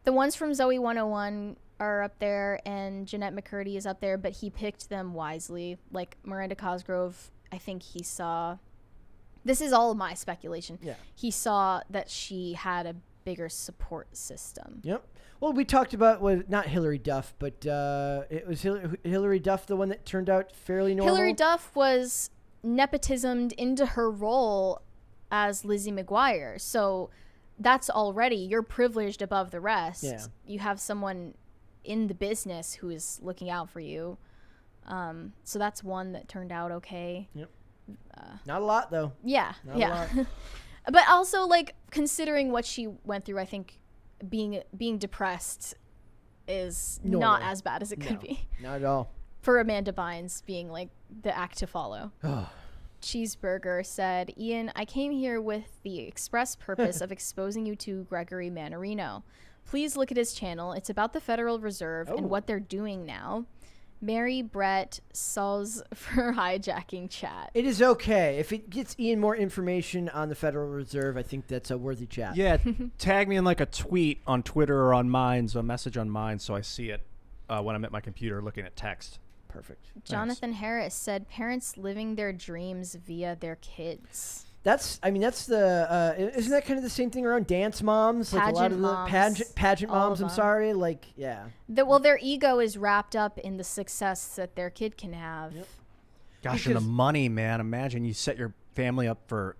the ones from Zoe 101 are up there, and Jeanette McCurdy is up there, but he picked them wisely. Like Miranda Cosgrove, I think he saw. This is all my speculation. Yeah. He saw that she had a bigger support system. Yep. Well, we talked about not Hillary Duff, but it was Hillary Duff, the one that turned out fairly normal. Hillary Duff was nepotismed into her role as Lizzie McGuire, so that's already, you're privileged above the rest. Yeah. You have someone in the business who is looking out for you. So that's one that turned out okay. Yep. Not a lot though. Yeah. Not a yeah. lot. But also, like, considering what she went through, I think being depressed is Normal. not as bad as it could be. Not at all. For Amanda Bynes being like the act to follow. Cheeseburger said, Ian, I came here with the express purpose of exposing you to Gregory Mannarino. Please look at his channel. It's about the Federal Reserve and what they're doing now. Mary Brett Sulls for hijacking chat. It is okay. If it gets Ian more information on the Federal Reserve, I think that's a worthy chat. Yeah, tag me in like a tweet on Twitter or on mine, so a message on mine, so I see it when I'm at my computer looking at text. Perfect. Jonathan Harris said, parents living their dreams via their kids. That's the isn't that kind of the same thing around dance moms? Like a lot of Moms. the pageant All moms, of I'm them. sorry. Like, yeah. Well, their ego is wrapped up in the success that their kid can have. Yep. Gosh, and the money, man. Imagine you set your family up for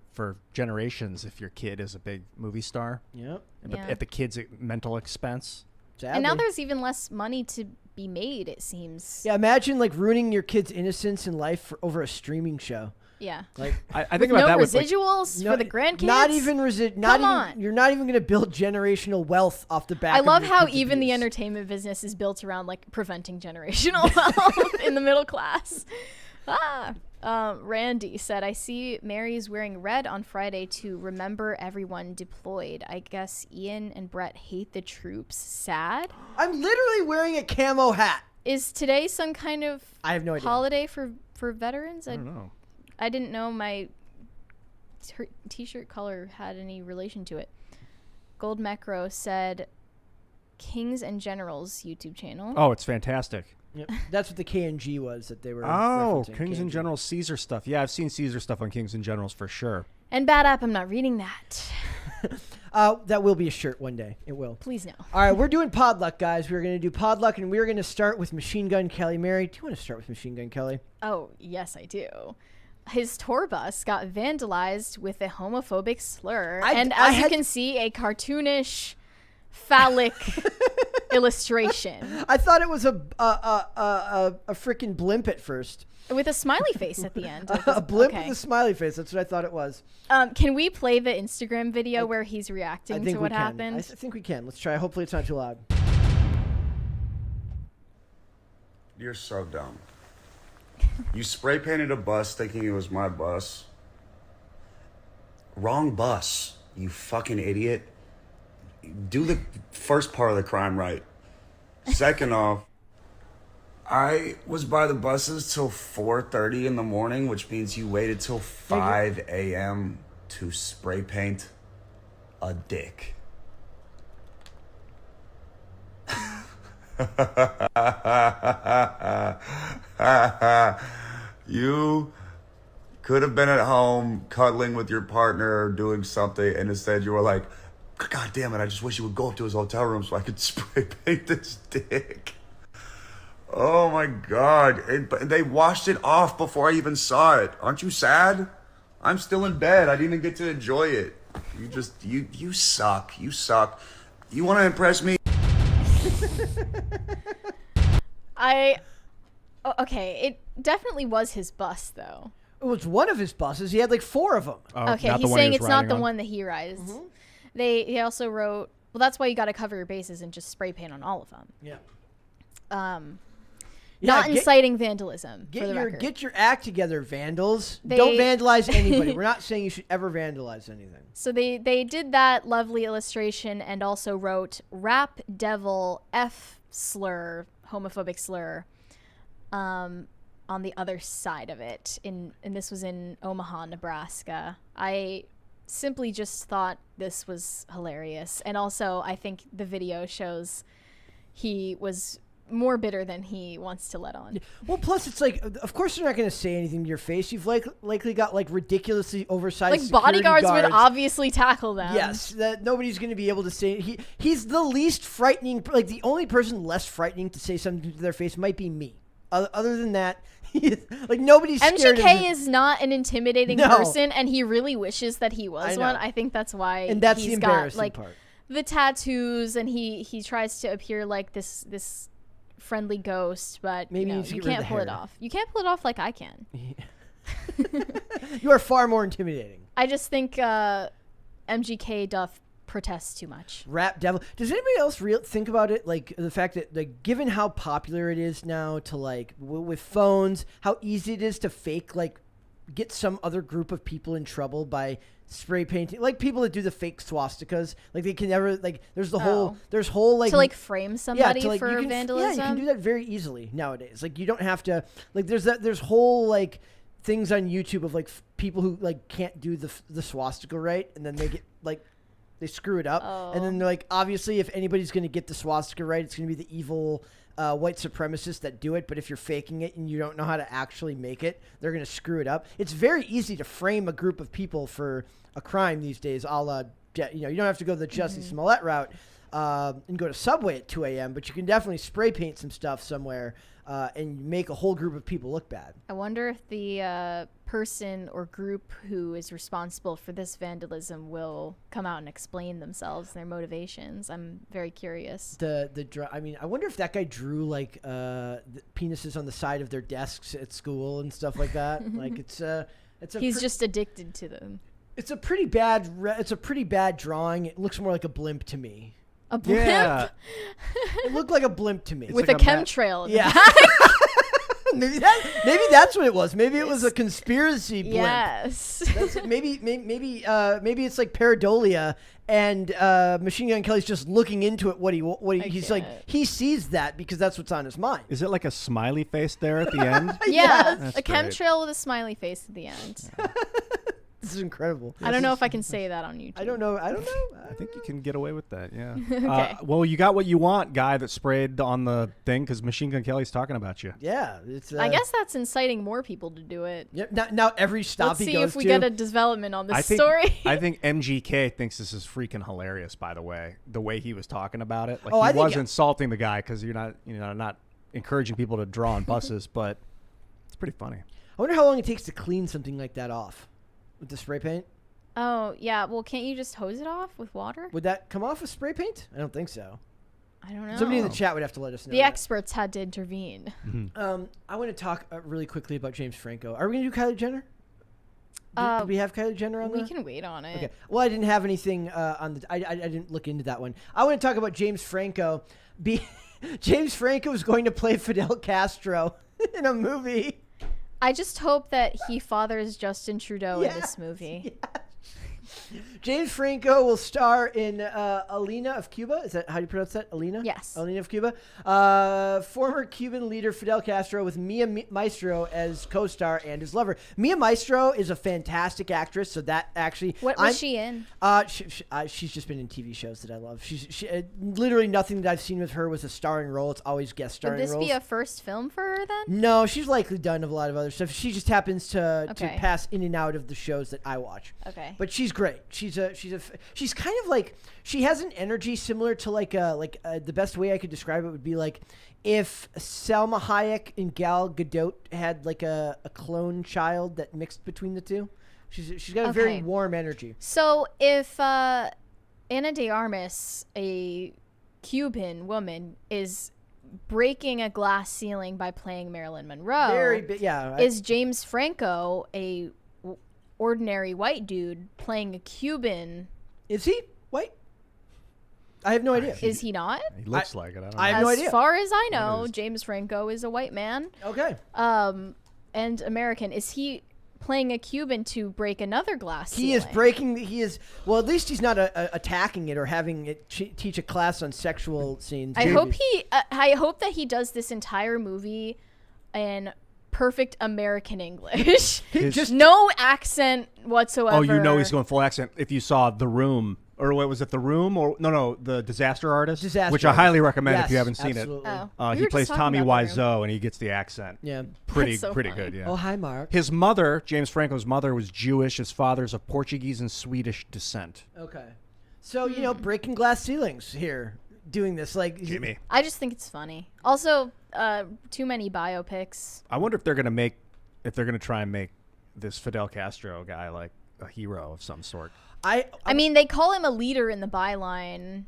generations if your kid is a big movie star. Yep. Yeah. At the kid's mental expense. Sadly. And now there's even less money to be made, it seems. Yeah, imagine like ruining your kid's innocence in life over a streaming show. Yeah. Like I think With about no that with residuals for the grandkids? Not even Come on. You're not even going to build generational wealth off the back. I of love your how kids' even the abuse. entertainment business is built around like preventing generational wealth in the middle class. Randy said, I see Mary's wearing red on Friday to remember everyone deployed. I guess Ian and Brett hate the troops. Sad? I'm literally wearing a camo hat. Is today some kind of I have no idea. holiday for veterans? I don't know. I didn't know my t-shirt color had any relation to it. Gold Mecro said, Kings and Generals YouTube channel. Oh, it's fantastic. Yep. That's what the KNG was that they were. Oh, referencing, Kings and KNG. Generals Caesar stuff. Yeah, I've seen Caesar stuff on Kings and Generals for sure. And Bad App, I'm not reading that. That will be a shirt one day. It will. Please no. All right, we're doing Podluck, guys. We're going to do Podluck, and we're going to start with Machine Gun Kelly. Mary, do you want to start with Machine Gun Kelly? Oh, yes, I do. His tour bus got vandalized with a homophobic slur. And as you can see, a cartoonish phallic illustration. I thought it was a freaking blimp at first. With a smiley face at the end. A blimp with a smiley face. That's what I thought it was. Can we play the Instagram video where he's reacting to what happened? I think we can. Let's try. Hopefully it's not too loud. You're so dumb. You spray painted a bus thinking it was my bus. Wrong bus, you fucking idiot. Do the first part of the crime right. Second off, I was by the buses till 4:30 in the morning, which means you waited till 5 a.m. to spray paint a dick. You could have been at home cuddling with your partner or doing something, and instead you were like, God damn it, I just wish you would go up to his hotel room so I could spray paint this dick. Oh my God. But they washed it off before I even saw it. Aren't you sad? I'm still in bed. I didn't even get to enjoy it. You suck. You suck. You want to impress me? Okay, it definitely was his bus, though. It was one of his buses. He had like 4 of them. Okay, he's saying it's not the one that he rides. Mm-hmm. He also wrote, well, that's why you got to cover your bases and just spray paint on all of them. Yeah. Not inciting vandalism, for the record. Get your act together, vandals. Don't vandalize anybody. We're not saying you should ever vandalize anything. So they did that lovely illustration and also wrote rap devil F slur, homophobic slur, on the other side of it. And this was in Omaha, Nebraska. I simply just thought this was hilarious. And also, I think the video shows he was more bitter than he wants to let on. Well, plus it's like, of course they're not going to say anything to your face. You've likely got like ridiculously oversized Like bodyguards guards. Would obviously tackle them. Yes, that nobody's going to be able to say. He's the least frightening. Like the only person less frightening to say something to their face might be me. Other than that, like nobody's scared of MGK is not an intimidating No. person, and he really wishes that he was one. I think that's why. And that's the he's embarrassing got, like, part. The tattoos, and he tries to appear like this friendly ghost, but Maybe you you can't pull it off. You can't pull it off like I can. You are far more intimidating. I just think MGK doth protest too much. Rap devil. Does anybody else think about it? Like the fact that, like, given how popular it is now to like with phones, how easy it is to fake, like, get some other group of people in trouble by spray painting, like people that do the fake swastikas. Like they can never, like, there's whole like to like frame somebody like, for vandalism. Yeah, you can do that very easily nowadays. Like you don't have to, like, there's whole like things on YouTube of like people who like can't do the swastika right, and then they get like they screw it up, and then they're like, obviously if anybody's going to get the swastika right, it's going to be the evil white supremacists that do it. But if you're faking it and you don't know how to actually make it, they're going to screw it up. It's very easy to frame a group of people for a crime these days, a la, you don't have to go the Jussie Smollett route and go to Subway at 2 a.m., but you can definitely spray paint some stuff somewhere and make a whole group of people look bad. I wonder if the person or group who is responsible for this vandalism will come out and explain themselves, their motivations. I'm very curious. I mean, I wonder if that guy drew like the penises on the side of their desks at school and stuff like that. Like He's just addicted to them. It's a pretty bad drawing. It looks more like a blimp to me. A blimp? Yeah. It looked like a blimp to me. With like a a chemtrail. Yeah. Maybe that's what it was. Maybe it was a conspiracy blimp. Yes. Maybe it's like pareidolia, and Machine Gun Kelly's just looking into it. He's like, he sees that because that's what's on his mind. Is it like a smiley face there at the end? Yeah, That's a great. chemtrail with a smiley face at the end. This is incredible. I don't know if I can say that on YouTube. I don't know. I think you can get away with that, yeah. Okay. Well, you got what you want, guy that sprayed on the thing, because Machine Gun Kelly's talking about you. Yeah, it's. I guess that's inciting more people to do it. Yep. Now every stop Let's he see goes if we to. get a development on this story. I think MGK thinks this is freaking hilarious. By the way he was talking about it, like I he think was insulting the guy because you're not encouraging people to draw on buses, but it's pretty funny. I wonder how long it takes to clean something like that off with the spray paint. Oh, yeah. Well, can't you just hose it off with water? Would that come off with spray paint? I don't think so. I don't know. Somebody in the chat would have to let us know. The experts had to intervene. I want to talk really quickly about James Franco. Are we going to do Kylie Jenner? Did we have Kylie Jenner on We can wait on it. Okay. Well, I didn't have anything on the... I didn't look into that one. I want to talk about James Franco. James Franco is going to play Fidel Castro in a movie. I just hope that he fathers Justin Trudeau in this movie. Yeah. James Franco will star in Alina of Cuba. Is that how you pronounce that? Alina? Yes. Alina of Cuba. Former Cuban leader Fidel Castro with Mia Maestro as co-star and his lover. Mia Maestro is a fantastic actress, so that actually... What was she in? She's just been in TV shows that I love. She literally nothing that I've seen with her was a starring role. It's always guest starring roles. Would this be a first film for her then? No, she's likely done a lot of other stuff. She just happens to pass in and out of the shows that I watch. Okay. But she's great. She's kind of like, she has an energy similar to the best way I could describe it would be like if Salma Hayek and Gal Gadot had like a clone child that mixed between the two. She's got a very warm energy. So if Ana de Armas, a Cuban woman, is breaking a glass ceiling by playing Marilyn Monroe, is James Franco a ordinary white dude playing a Cuban? Is he white? I have no idea. Is he not? He looks like it. I have no idea. As far as I know, James Franco is a white man. Okay. And American. Is he playing a Cuban to break another glass ceiling? He is breaking. Well, at least he's not attacking it or having it teach a class on sexual scenes. I hope that he does this entire movie in perfect American English. Just no accent whatsoever. Oh, he's going full accent. If you saw The Room, or what was it, The Room, or no, The Disaster Artist, Disaster which I highly recommend Yes, if you haven't seen absolutely. it. Oh. He plays Tommy Wiseau, and he gets the accent. Yeah. Pretty That's so pretty funny. good. Yeah. Oh, hi, Mark. His mother, James Franco's mother, was Jewish. His father's of Portuguese and Swedish descent. Okay. So, breaking glass ceilings here, doing this. Like, Jimmy. I just think it's funny. Also, too many biopics. I wonder if they're gonna try and make this Fidel Castro guy like a hero of some sort. I mean, they call him a leader in the byline.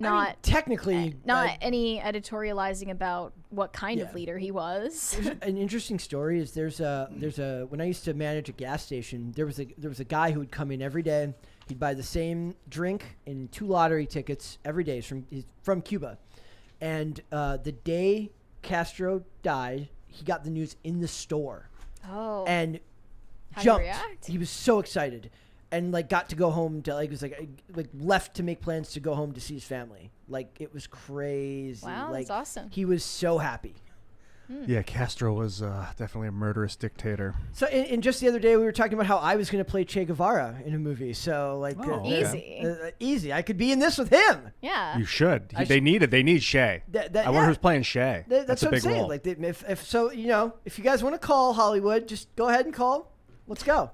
Not technically. Not any editorializing about what kind of leader he was. An interesting story is there's a when I used to manage a gas station, there was a guy who would come in every day. He'd buy the same drink and 2 lottery tickets every day. He's from Cuba, and the day Castro died, he got the news in the store. Oh. And How'd jumped. he react? He was so excited, and got to go home to was left to make plans to go home to see his family. It was crazy. Wow, that's awesome. He was so happy. Yeah, Castro was definitely a murderous dictator. So, and just the other day, we were talking about how I was going to play Che Guevara in a movie. So, easy. Easy. I could be in this with him. Yeah. You should. They need Shay. I wonder who's playing Shay. That's a what big I'm saying. role. If you guys want to call Hollywood, just go ahead and call. Let's go.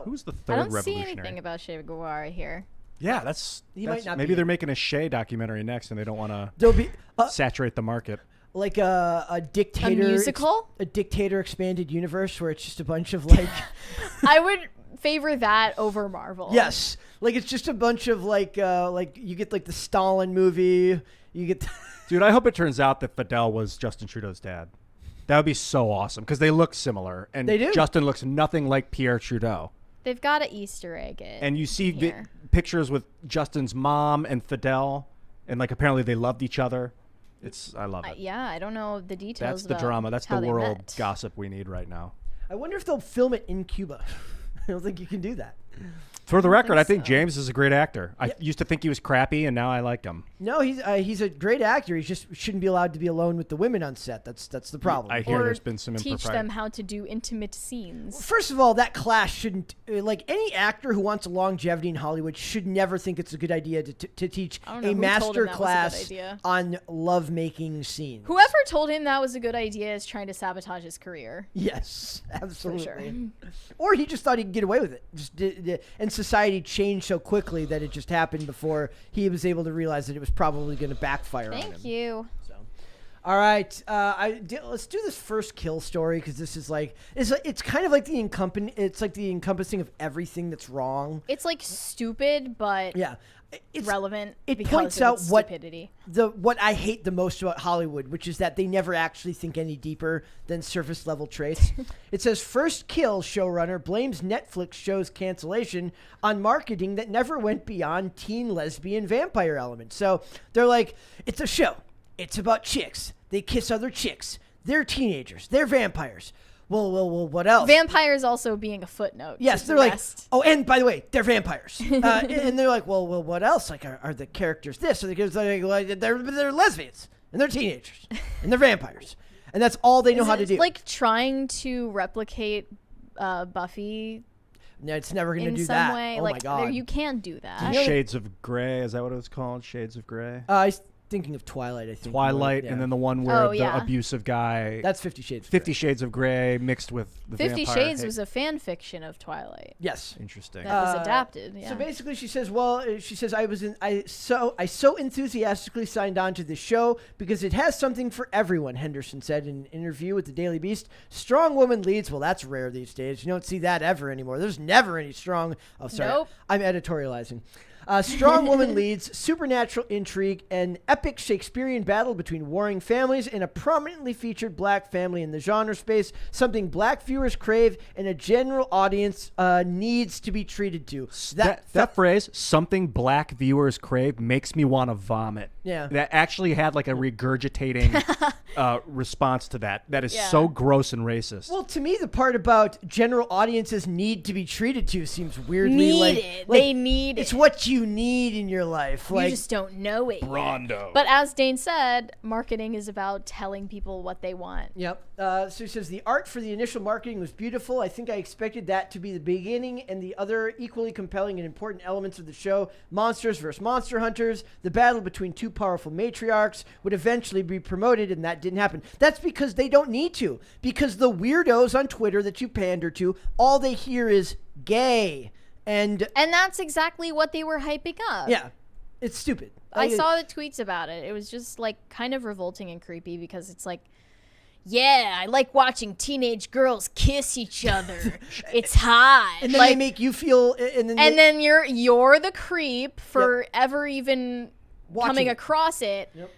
Who's the I third don't see revolutionary? anything about Che Guevara here. Yeah, might not maybe be they're it. making a Shay documentary next, and they don't want to There'll be saturate the market. like a dictator A musical? a dictator expanded universe where it's just a bunch of I would favor that over Marvel. yes, it's just a bunch of you get the Stalin movie, you get Dude, I hope it turns out that Fidel was Justin Trudeau's dad. That would be so awesome because they look similar, and They do. Justin looks nothing like Pierre Trudeau. They've got an Easter egg it. And you see here. pictures with Justin's mom and Fidel, and apparently they loved each other. I love it. Yeah, I don't know the details. That's the about drama. That's how the they world met. gossip we need right now. I wonder if they'll film it in Cuba. I don't think you can do that. For the record, I think so. James is a great actor. I used to think he was crappy, and now I like him. No, he's a great actor. He just shouldn't be allowed to be alone with the women on set. That's the problem. I hear Or there's been some teach impropriety. them how to do intimate scenes. First of all, that class shouldn't any actor who wants longevity in Hollywood should never think it's a good idea to teach I don't know a who told master him that was a good class idea. on lovemaking scenes. Whoever told him that was a good idea is trying to sabotage his career. Yes, absolutely. sure. Or he just thought he could get away with it. And society changed so quickly that it just happened before he was able to realize that it was probably going to backfire on him. Thank you. So, all right, let's do this first kill story because this is it's kind of like the encompassing of everything that's wrong. It's stupid, but Yeah, it's relevant. It because points of out its what stupidity. what I hate the most about Hollywood, which is that they never actually think any deeper than surface level traits. It says first kill showrunner blames Netflix show's cancellation on marketing that never went beyond teen lesbian vampire elements. So they're like, it's a show. It's about chicks. They kiss other chicks. They're teenagers. They're vampires. Well, what else? Vampires also being a footnote. Yes, to they're the like, rest. oh, and by the way, they're vampires. And they're like, well, what else? Are the characters this? Or the characters they're lesbians, and they're teenagers, and they're vampires. And that's all they know Is how it to do. trying to replicate Buffy No, it's never going to in do some that. way. Oh, my God. You can't do that. Shades of Grey, is that what it was called? Shades of Grey? I was thinking of Twilight, I think. Twilight, Yeah. and then the one where the yeah. abusive guy... That's 50 Shades. of 50 Grey. Shades of Grey mixed with the 50 vampire Shades hate. was a fan fiction of Twilight Yes. Interesting. that was adapted. Yeah. So basically, she says, I so enthusiastically signed on to this show because it has something for everyone, Henderson said in an interview with the Daily Beast. Strong woman leads. Well, that's rare these days. You don't see that ever anymore. There's never any strong. Oh, sorry. Nope. I'm editorializing. Strong woman leads, supernatural intrigue, an epic Shakespearean battle between warring families, and a prominently featured black family in the genre space, something black viewers crave and a general audience needs to be treated to. That phrase, something black viewers crave, makes me want to vomit. Yeah. That actually had like a regurgitating response to that. That is Yeah. so gross and racist. Well, to me, the part about general audiences need to be treated to seems weirdly Need it. They need it's it. what you need in your life. You just don't know it Rondo. yet. But as Dane said, marketing is about telling people what they want. Yep. So he says, the art for the initial marketing was beautiful. I think I expected that to be the beginning, and the other equally compelling and important elements of the show, monsters versus monster hunters, the battle between two powerful matriarchs, would eventually be promoted, and that didn't happen. That's because they don't need to. Because the weirdos on Twitter that you pander to, all they hear is gay. And that's exactly what they were hyping up. Yeah. It's stupid. I saw the tweets about it. It was just like kind of revolting and creepy because it's like, yeah, I like watching teenage girls kiss each other. It's hot. And then they make you feel and then you're the creep for ever even coming across it. Yep.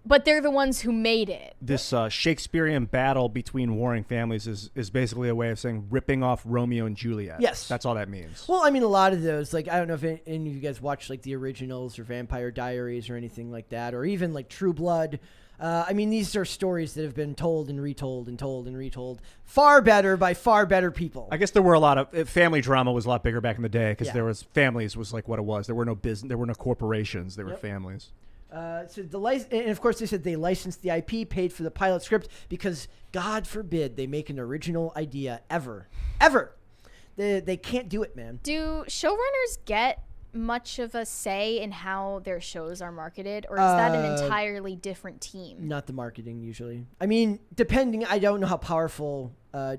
But they're the ones who made it. This Shakespearean battle between warring families is basically a way of saying ripping off Romeo and Juliet. Yes. That's all that means. Well, I mean, a lot of those, like, I don't know if any of you guys watch, like, the originals or Vampire Diaries or anything like that, or even, like, True Blood. I mean, these are stories that have been told and retold and told and retold far better by far better people. I guess there were a lot of family drama was a lot bigger back in the day because there was families was like what it was. There were no business. There were no corporations. There were families. So and of course they said they licensed the IP, paid for the pilot script because God forbid they make an original idea ever. They can't do it, man. Do showrunners get much of a say in how their shows are marketed, or is that an entirely different team? Not the marketing usually. I mean, depending. I don't know how powerful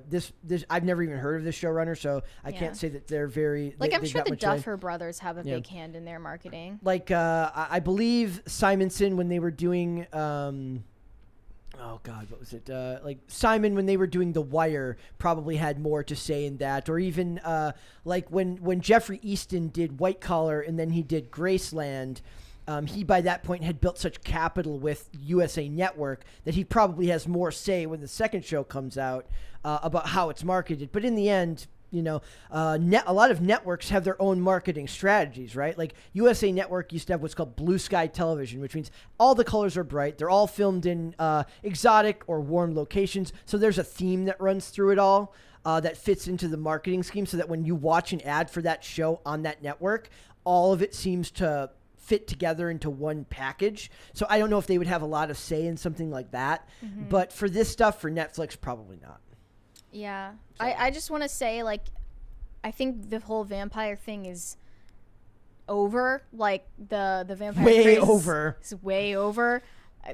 this. I've never even heard of this showrunner, so I can't say that they're very. Like I'm sure the Duffer Brothers have a big hand in their marketing. Like I believe Simonson when they were doing. Oh God, what was it? Like Simon, when they were doing The Wire, probably had more to say in that, or even like when Jeffrey Easton did White Collar and then he did Graceland. He by that point had built such capital with USA Network that he probably has more say when the second show comes out about how it's marketed. But in the end, you know, a lot of networks have their own marketing strategies, right? Like USA Network used to have what's called blue sky television, which means all the colors are bright. They're all filmed in exotic or warm locations. So there's a theme that runs through it all that fits into the marketing scheme so that when you watch an ad for that show on that network, all of it seems to fit together into one package. So I don't know if they would have a lot of say in something like that. Mm-hmm. But for this stuff, for Netflix, probably not. Yeah. So. I just want to say, like, I think the whole vampire thing is over. Like, the vampire way over. Is way over.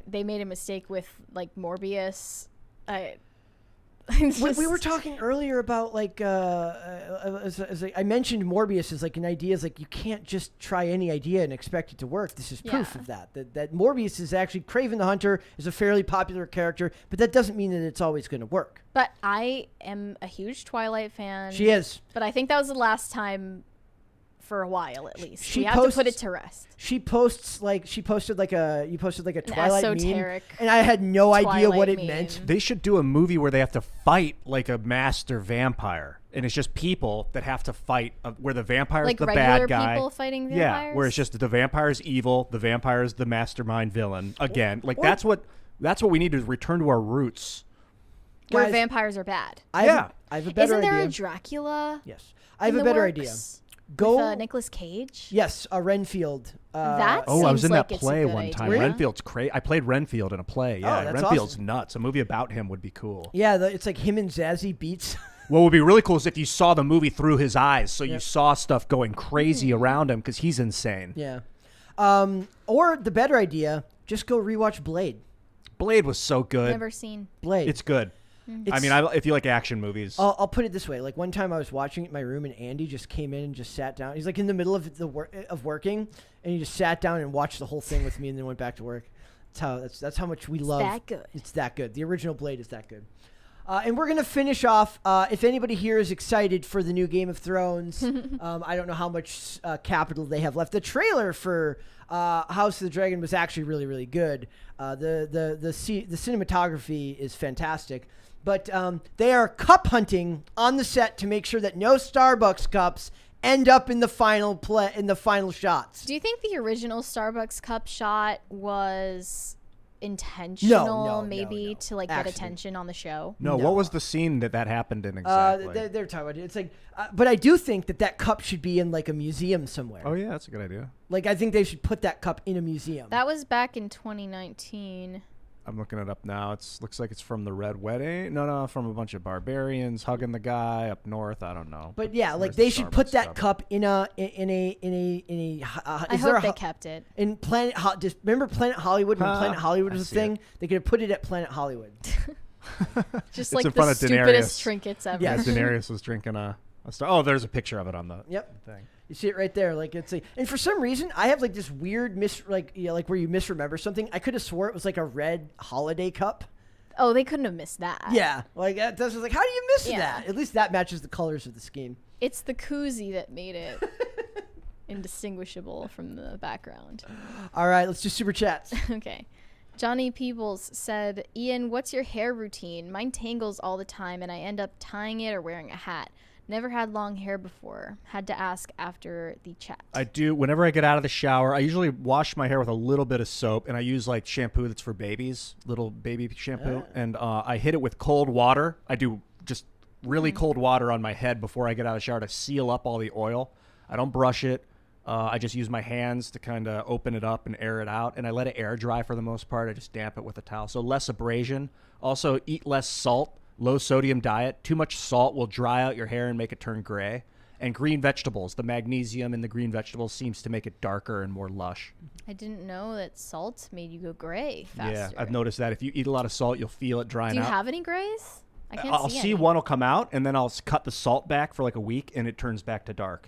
They made a mistake with, like, Morbius. We were talking earlier about, like, as I mentioned Morbius as, like, an idea is, like, you can't just try any idea and expect it to work. This is proof of that Morbius is actually, Kraven the Hunter is a fairly popular character, but that doesn't mean that it's always going to work. But I am a huge Twilight fan. She is. But I think that was the last time for a while, at least. We have to put it to rest. You posted like a Twilight esoteric meme, and I had no idea what it meant. They should do a movie where they have to fight like a master vampire, and it's just people that have to fight where the vampire's like the bad guy. People fighting vampires? Yeah, where it's just the vampire's evil, the vampire's the mastermind villain. Again, that's what we need to return to our roots. Where Guys, vampires are bad. I have a better idea. Isn't there idea. a Dracula? Yes. I have a better idea. Go with Nicolas Cage? Yes, Renfield. I was in like that play one time. Idea. Renfield's crazy. I played Renfield in a play. Yeah, that's Renfield's awesome. nuts. A movie about him would be cool. Yeah, it's like him and Zazie Beetz. What would be really cool is if you saw the movie through his eyes, so you saw stuff going crazy around him because he's insane. Yeah. Or the better idea, just go rewatch Blade. Blade was so good. Never seen. Blade. It's good. I mean, if you like action movies. I'll put it this way. Like one time I was watching it in my room and Andy just came in and just sat down. He's like in the middle of working and he just sat down and watched the whole thing with me and then went back to work. That's how much we love. That good. It's that good. The original Blade is that good. And we're going to finish off. If anybody here is excited for the new Game of Thrones, I don't know how much capital they have left. The trailer for House of the Dragon was actually really, really good. The cinematography is fantastic. But they are cup hunting on the set to make sure that no Starbucks cups end up in the final shots. Do you think the original Starbucks cup shot was intentional, maybe no. to like get attention on the show? No, what was the scene that happened in exactly? They're talking about it. It's like, but I do think that cup should be in like a museum somewhere. Oh yeah, that's a good idea. Like I think they should put that cup in a museum. That was back in 2019. I'm looking it up now. Looks like it's from the Red Wedding. No, from a bunch of barbarians hugging the guy up north. I don't know. But yeah, like Where's they the should put Starbucks that cup in a. I hope they kept it. In just remember Planet Hollywood when Planet Hollywood was a thing. it. They could have put it at Planet Hollywood. Just It's like in the front of stupidest Daenerys. trinkets ever. Yeah. Daenerys was drinking a star. Oh, there's a picture of it on the thing. You see it right there, like it's a, and for some reason I have like this weird like where you misremember something. I could have swore it was like a red holiday cup. Oh, they couldn't have missed that. Yeah, like that's just like, how do you miss Yeah. that? At least that matches the colors of the scheme. It's the koozie that made it indistinguishable from the background. All right, let's do super chats. Okay. Johnny Peebles said, Ian, what's your hair routine? Mine tangles all the time and I end up tying it or wearing a hat. Never had long hair before. Had to ask after the chat. I do. Whenever I get out of the shower, I usually wash my hair with a little bit of soap, and I use like shampoo that's for babies, little baby shampoo, and I hit it with cold water. I do just really cold water on my head before I get out of the shower to seal up all the oil. I don't brush it. I just use my hands to kind of open it up and air it out, and I let it air dry for the most part. I just damp it with a towel, so less abrasion. Also, eat less salt. Low sodium diet. Too much salt will dry out your hair and make it turn gray. And green vegetables. The magnesium in the green vegetables seems to make it darker and more lush. I didn't know that salt made you go gray faster. Yeah, I've noticed that. If you eat a lot of salt, you'll feel it drying out. Do you have any grays? I can't I'll see see any. one will come out, and then I'll cut the salt back for like a week, and it turns back to dark.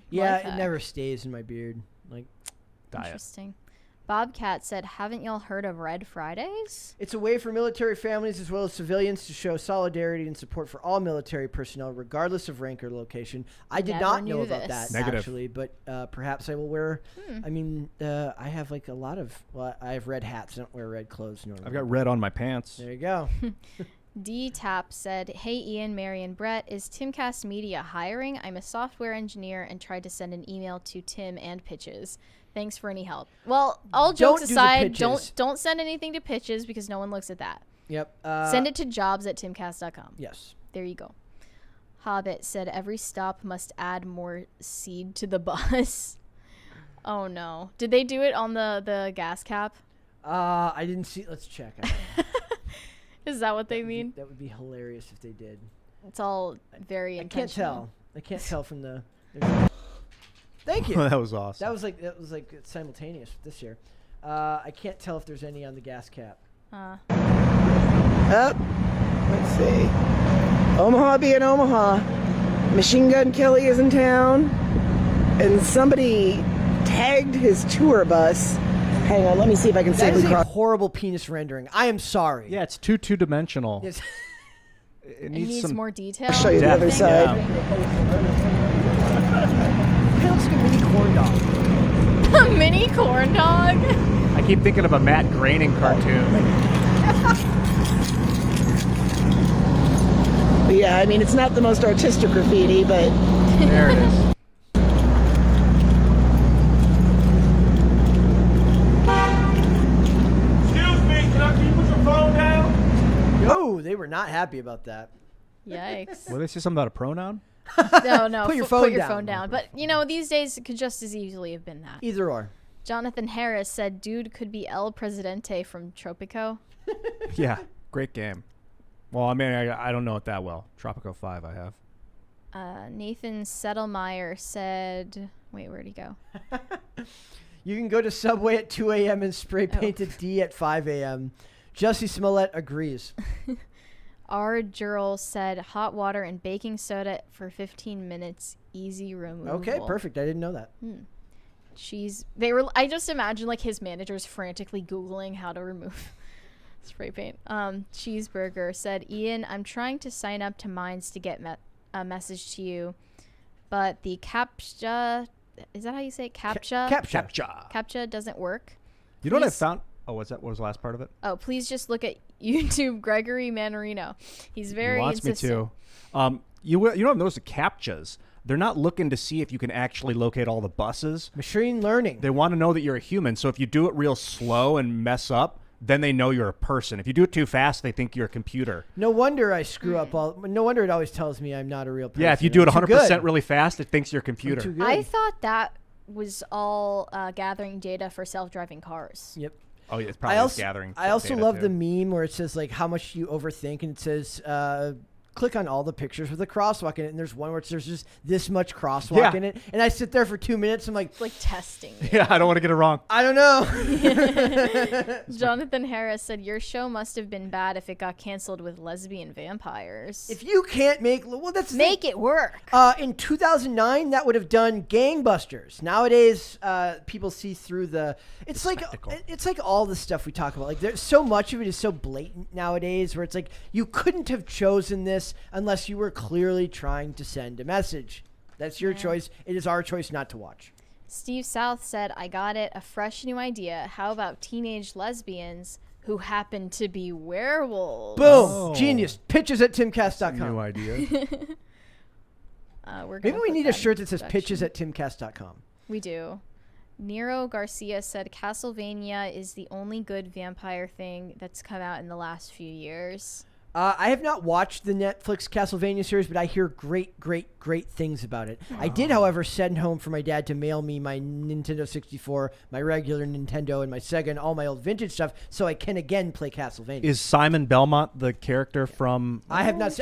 Yeah, Life it hack. never stays in my beard. Like Diet. Interesting. Bobcat said, haven't y'all heard of Red Fridays? it's a way for military families as well as civilians to show solidarity and support for all military personnel, regardless of rank or location. I did Never not knew know about this. that Negative. actually, but perhaps I will wear. I mean, I have like a lot of. Well, I have red hats. I don't wear red clothes normally. I've got red on my pants. There you go. D-Tap said, hey Ian, Mary, and Brett, is Timcast Media hiring? I'm a software engineer and tried to send an email to Tim and pitches. Thanks for any help. Well, all jokes Don't do the aside, pitches. don't send anything to pitches because no one looks at that. Yep. Send it to jobs@timcast.com. Yes. There you go. Hobbit said, every stop must add more seed to the bus. Oh no. Did they do it on the gas cap? I didn't see. Let's check. I don't know. Is that what they mean? That would be hilarious if they did. It's all very I can't intentional. tell. I can't tell from the. Thank you. That was awesome. That was like simultaneous this year. I can't tell if there's any on the gas cap. Up. Let's see. Omaha being Omaha. Machine Gun Kelly is in town. And somebody tagged his tour bus. Hang on, let me see if I can That safely is a cross. horrible penis rendering. I am sorry. Yeah, it's too two-dimensional. Yes. It It needs needs some. more detail. I'll show you the other depth. side. It looks like a mini corn dog. A mini corn dog. I keep thinking of a Matt Groening cartoon. But yeah, I mean, it's not the most artistic graffiti, but There it is. Excuse me, can you put your phone down? No, they were not happy about that. Yikes. Will they say something about a pronoun? No. Put your Put phone your down. phone down. But, you know, these days it could just as easily have been that. Either or. Jonathan Harris said, dude could be El Presidente from Tropico. Yeah, great game. Well, I mean, I don't know it that well. Tropico 5 I have. Nathan Settlemeyer said, wait, where'd he go? You can go to Subway at 2 a.m. and spray paint a D at 5 a.m. Jussie Smollett agrees. R. Jurl said, hot water and baking soda for 15 minutes, easy removal. Okay, perfect. I didn't know that. I just imagine like his managers frantically Googling how to remove spray paint. Cheeseburger said, Ian, I'm trying to sign up to Minds to get a message to you, but the CAPTCHA, is that how you say it? CAPTCHA? Captcha. CAPTCHA doesn't work. You know what I Please- found? Oh, what was the last part of it? Oh, please just look at YouTube Gregory Manarino. He's very He wants insistent. me to. You know, I've noticed the CAPTCHAs. They're not looking to see if you can actually locate all the buses. Machine learning. They want to know that you're a human. So if you do it real slow and mess up, then they know you're a person. If you do it too fast, they think you're a computer. No wonder I screw up no wonder it always tells me I'm not a real person. Yeah, if you do it 100% really fast, it thinks you're a computer. I'm too good. I thought that was all gathering data for self-driving cars. Yep. Oh, yeah, it's probably gathering. I also data love too. the meme where it says like how much you overthink, and it says click on all the pictures with a crosswalk in it, and there's one where there's just this much crosswalk in it, and I sit there for 2 minutes. I'm like, It's like testing. Yeah, I don't want to get it wrong. I don't know. Jonathan Harris said, your show must have been bad if it got canceled with lesbian vampires. If you can't make Make it work. In 2009, that would have done gangbusters. Nowadays, people see through it's like all the stuff we talk about. Like there's so much of it is so blatant nowadays, where it's like you couldn't have chosen this unless you were clearly trying to send a message. That's your choice. It is our choice not to watch. Steve South said, I got it. A fresh new idea. How about teenage lesbians who happen to be werewolves? Boom! Genius. Pitches at timcast.com. New idea. Maybe we need a shirt that says pitches at timcast.com. We do. Nero Garcia said, Castlevania is the only good vampire thing that's come out in the last few years. I have not watched the Netflix Castlevania series, but I hear great things about it. I did, however, send home for my dad to mail me my Nintendo 64, my regular Nintendo, and my Sega, and all my old vintage stuff, so I can again play Castlevania. Is Simon Belmont the character from? I have not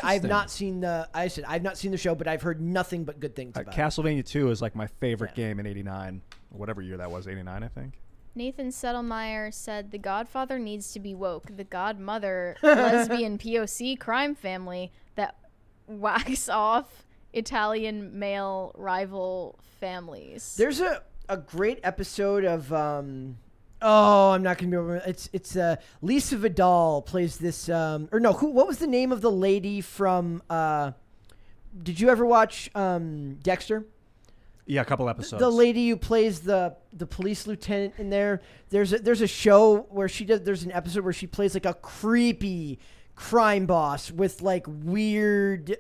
seen the show, but I've heard nothing but good things about it. Castlevania 2 is like my favorite game in '89, whatever year that was, '89, I think. Nathan Settlemeyer said, The Godfather needs to be woke. The Godmother, lesbian POC crime family that whacks off Italian male rival families. There's a great episode of I'm not gonna be able to. It's Lisa Vidal plays this what was the name of the lady from did you ever watch Dexter? Yeah, a couple episodes. The lady who plays the police lieutenant in there. There's a show where there's an episode where she plays like a creepy crime boss with like weird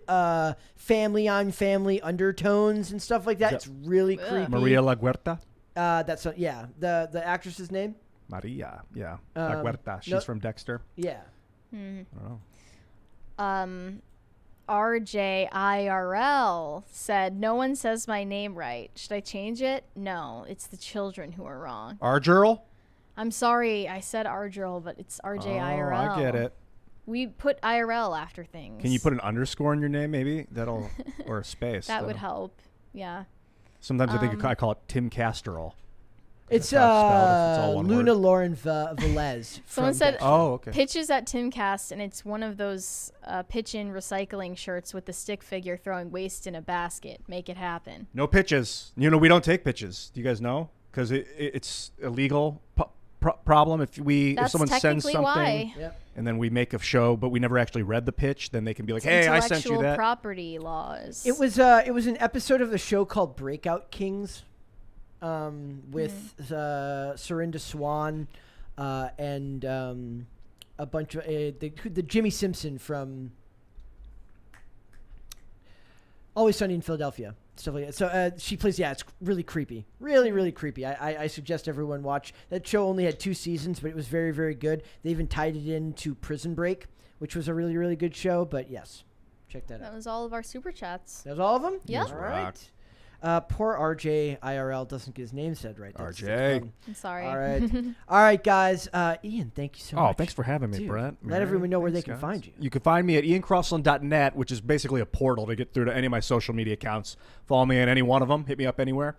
family on family undertones and stuff like that. It's really creepy. Maria La Huerta? That's the actress's name. Maria, yeah. La Huerta. She's from Dexter. Yeah. I don't know. RJIRL said, no one says my name right. Should I change it? No, it's the children who are wrong. Argerl? I'm sorry, I said Argerl, but it's RJIRL. Oh, I get it. We put IRL after things. Can you put an underscore in your name, maybe? Or a space. That would help, yeah. Sometimes I think I call it Tim Casterol. It's all one Luna word. Lauren Velez. Someone said, okay. Pitches at Timcast, and it's one of those pitch-in recycling shirts with the stick figure throwing waste in a basket. Make it happen. No pitches. We don't take pitches. Do you guys know? Because it's illegal problem if someone sends something and then we make a show, but we never actually read the pitch, then they can be like, hey, I sent you that. Intellectual property laws. It was an episode of the show called Breakout Kings. With Serinda Swan and a bunch of the Jimmy Simpson from Always Sunny in Philadelphia, stuff like that. So she plays. Yeah, it's really creepy, really creepy. I suggest everyone watch that show. Only had 2 seasons, but it was very, very good. They even tied it into Prison Break, which was a really, really good show. But yes, check that out. That was all of our super chats. That was all of them. Yeah. All right. Poor RJ IRL doesn't get his name said right. RJ. I'm sorry. All right. All right, guys. Ian, thank you so much. Oh, thanks for having me, Dude, Brett. Let everyone know where they can guys. find you. You can find me at iancrossland.net, which is basically a portal to get through to any of my social media accounts. Follow me at any one of them. Hit me up anywhere.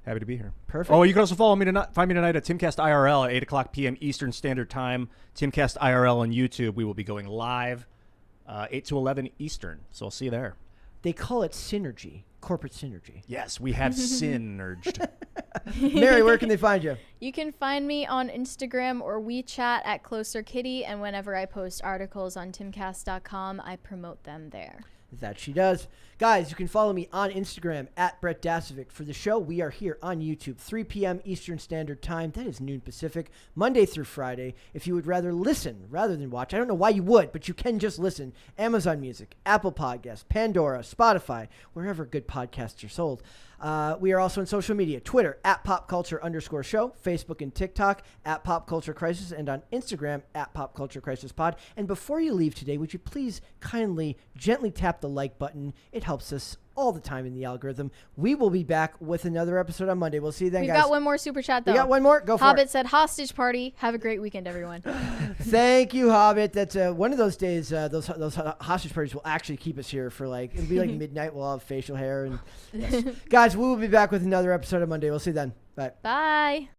Happy to be here. Perfect. Oh, you can also find me tonight at Timcast IRL at 8 o'clock p.m. Eastern Standard Time. Timcast IRL on YouTube. We will be going live 8 to 11 Eastern. So I'll see you there. They call it synergy, corporate synergy. Yes, we have synerged. Mary, where can they find you? You can find me on Instagram or WeChat at Closer Kitty, and whenever I post articles on timcast.com, I promote them there. That she does. Guys, you can follow me on Instagram at Brett Dasovic. For the show, we are here on YouTube, 3 p.m. Eastern Standard Time. That is noon Pacific, Monday through Friday. If you would rather listen rather than watch, I don't know why you would, but you can just listen. Amazon Music, Apple Podcasts, Pandora, Spotify, wherever good podcasts are sold. We are also on social media, Twitter @popculture_show, Facebook and TikTok @popculturecrisis, and on Instagram @popculturecrisispod. And before you leave today, would you please kindly, gently tap the like button? It helps us all the time in the algorithm. We will be back with another episode on Monday. We'll see you then, We've guys. got one more super chat, though. We got one more? Go for Hobbit it. said, hostage party. Have a great weekend, everyone. Thank you, Hobbit. That's one of those days, those hostage parties will actually keep us here for it'll be like midnight. We'll have facial hair. And yes. Guys, we will be back with another episode on Monday. We'll see you then. Bye. Bye.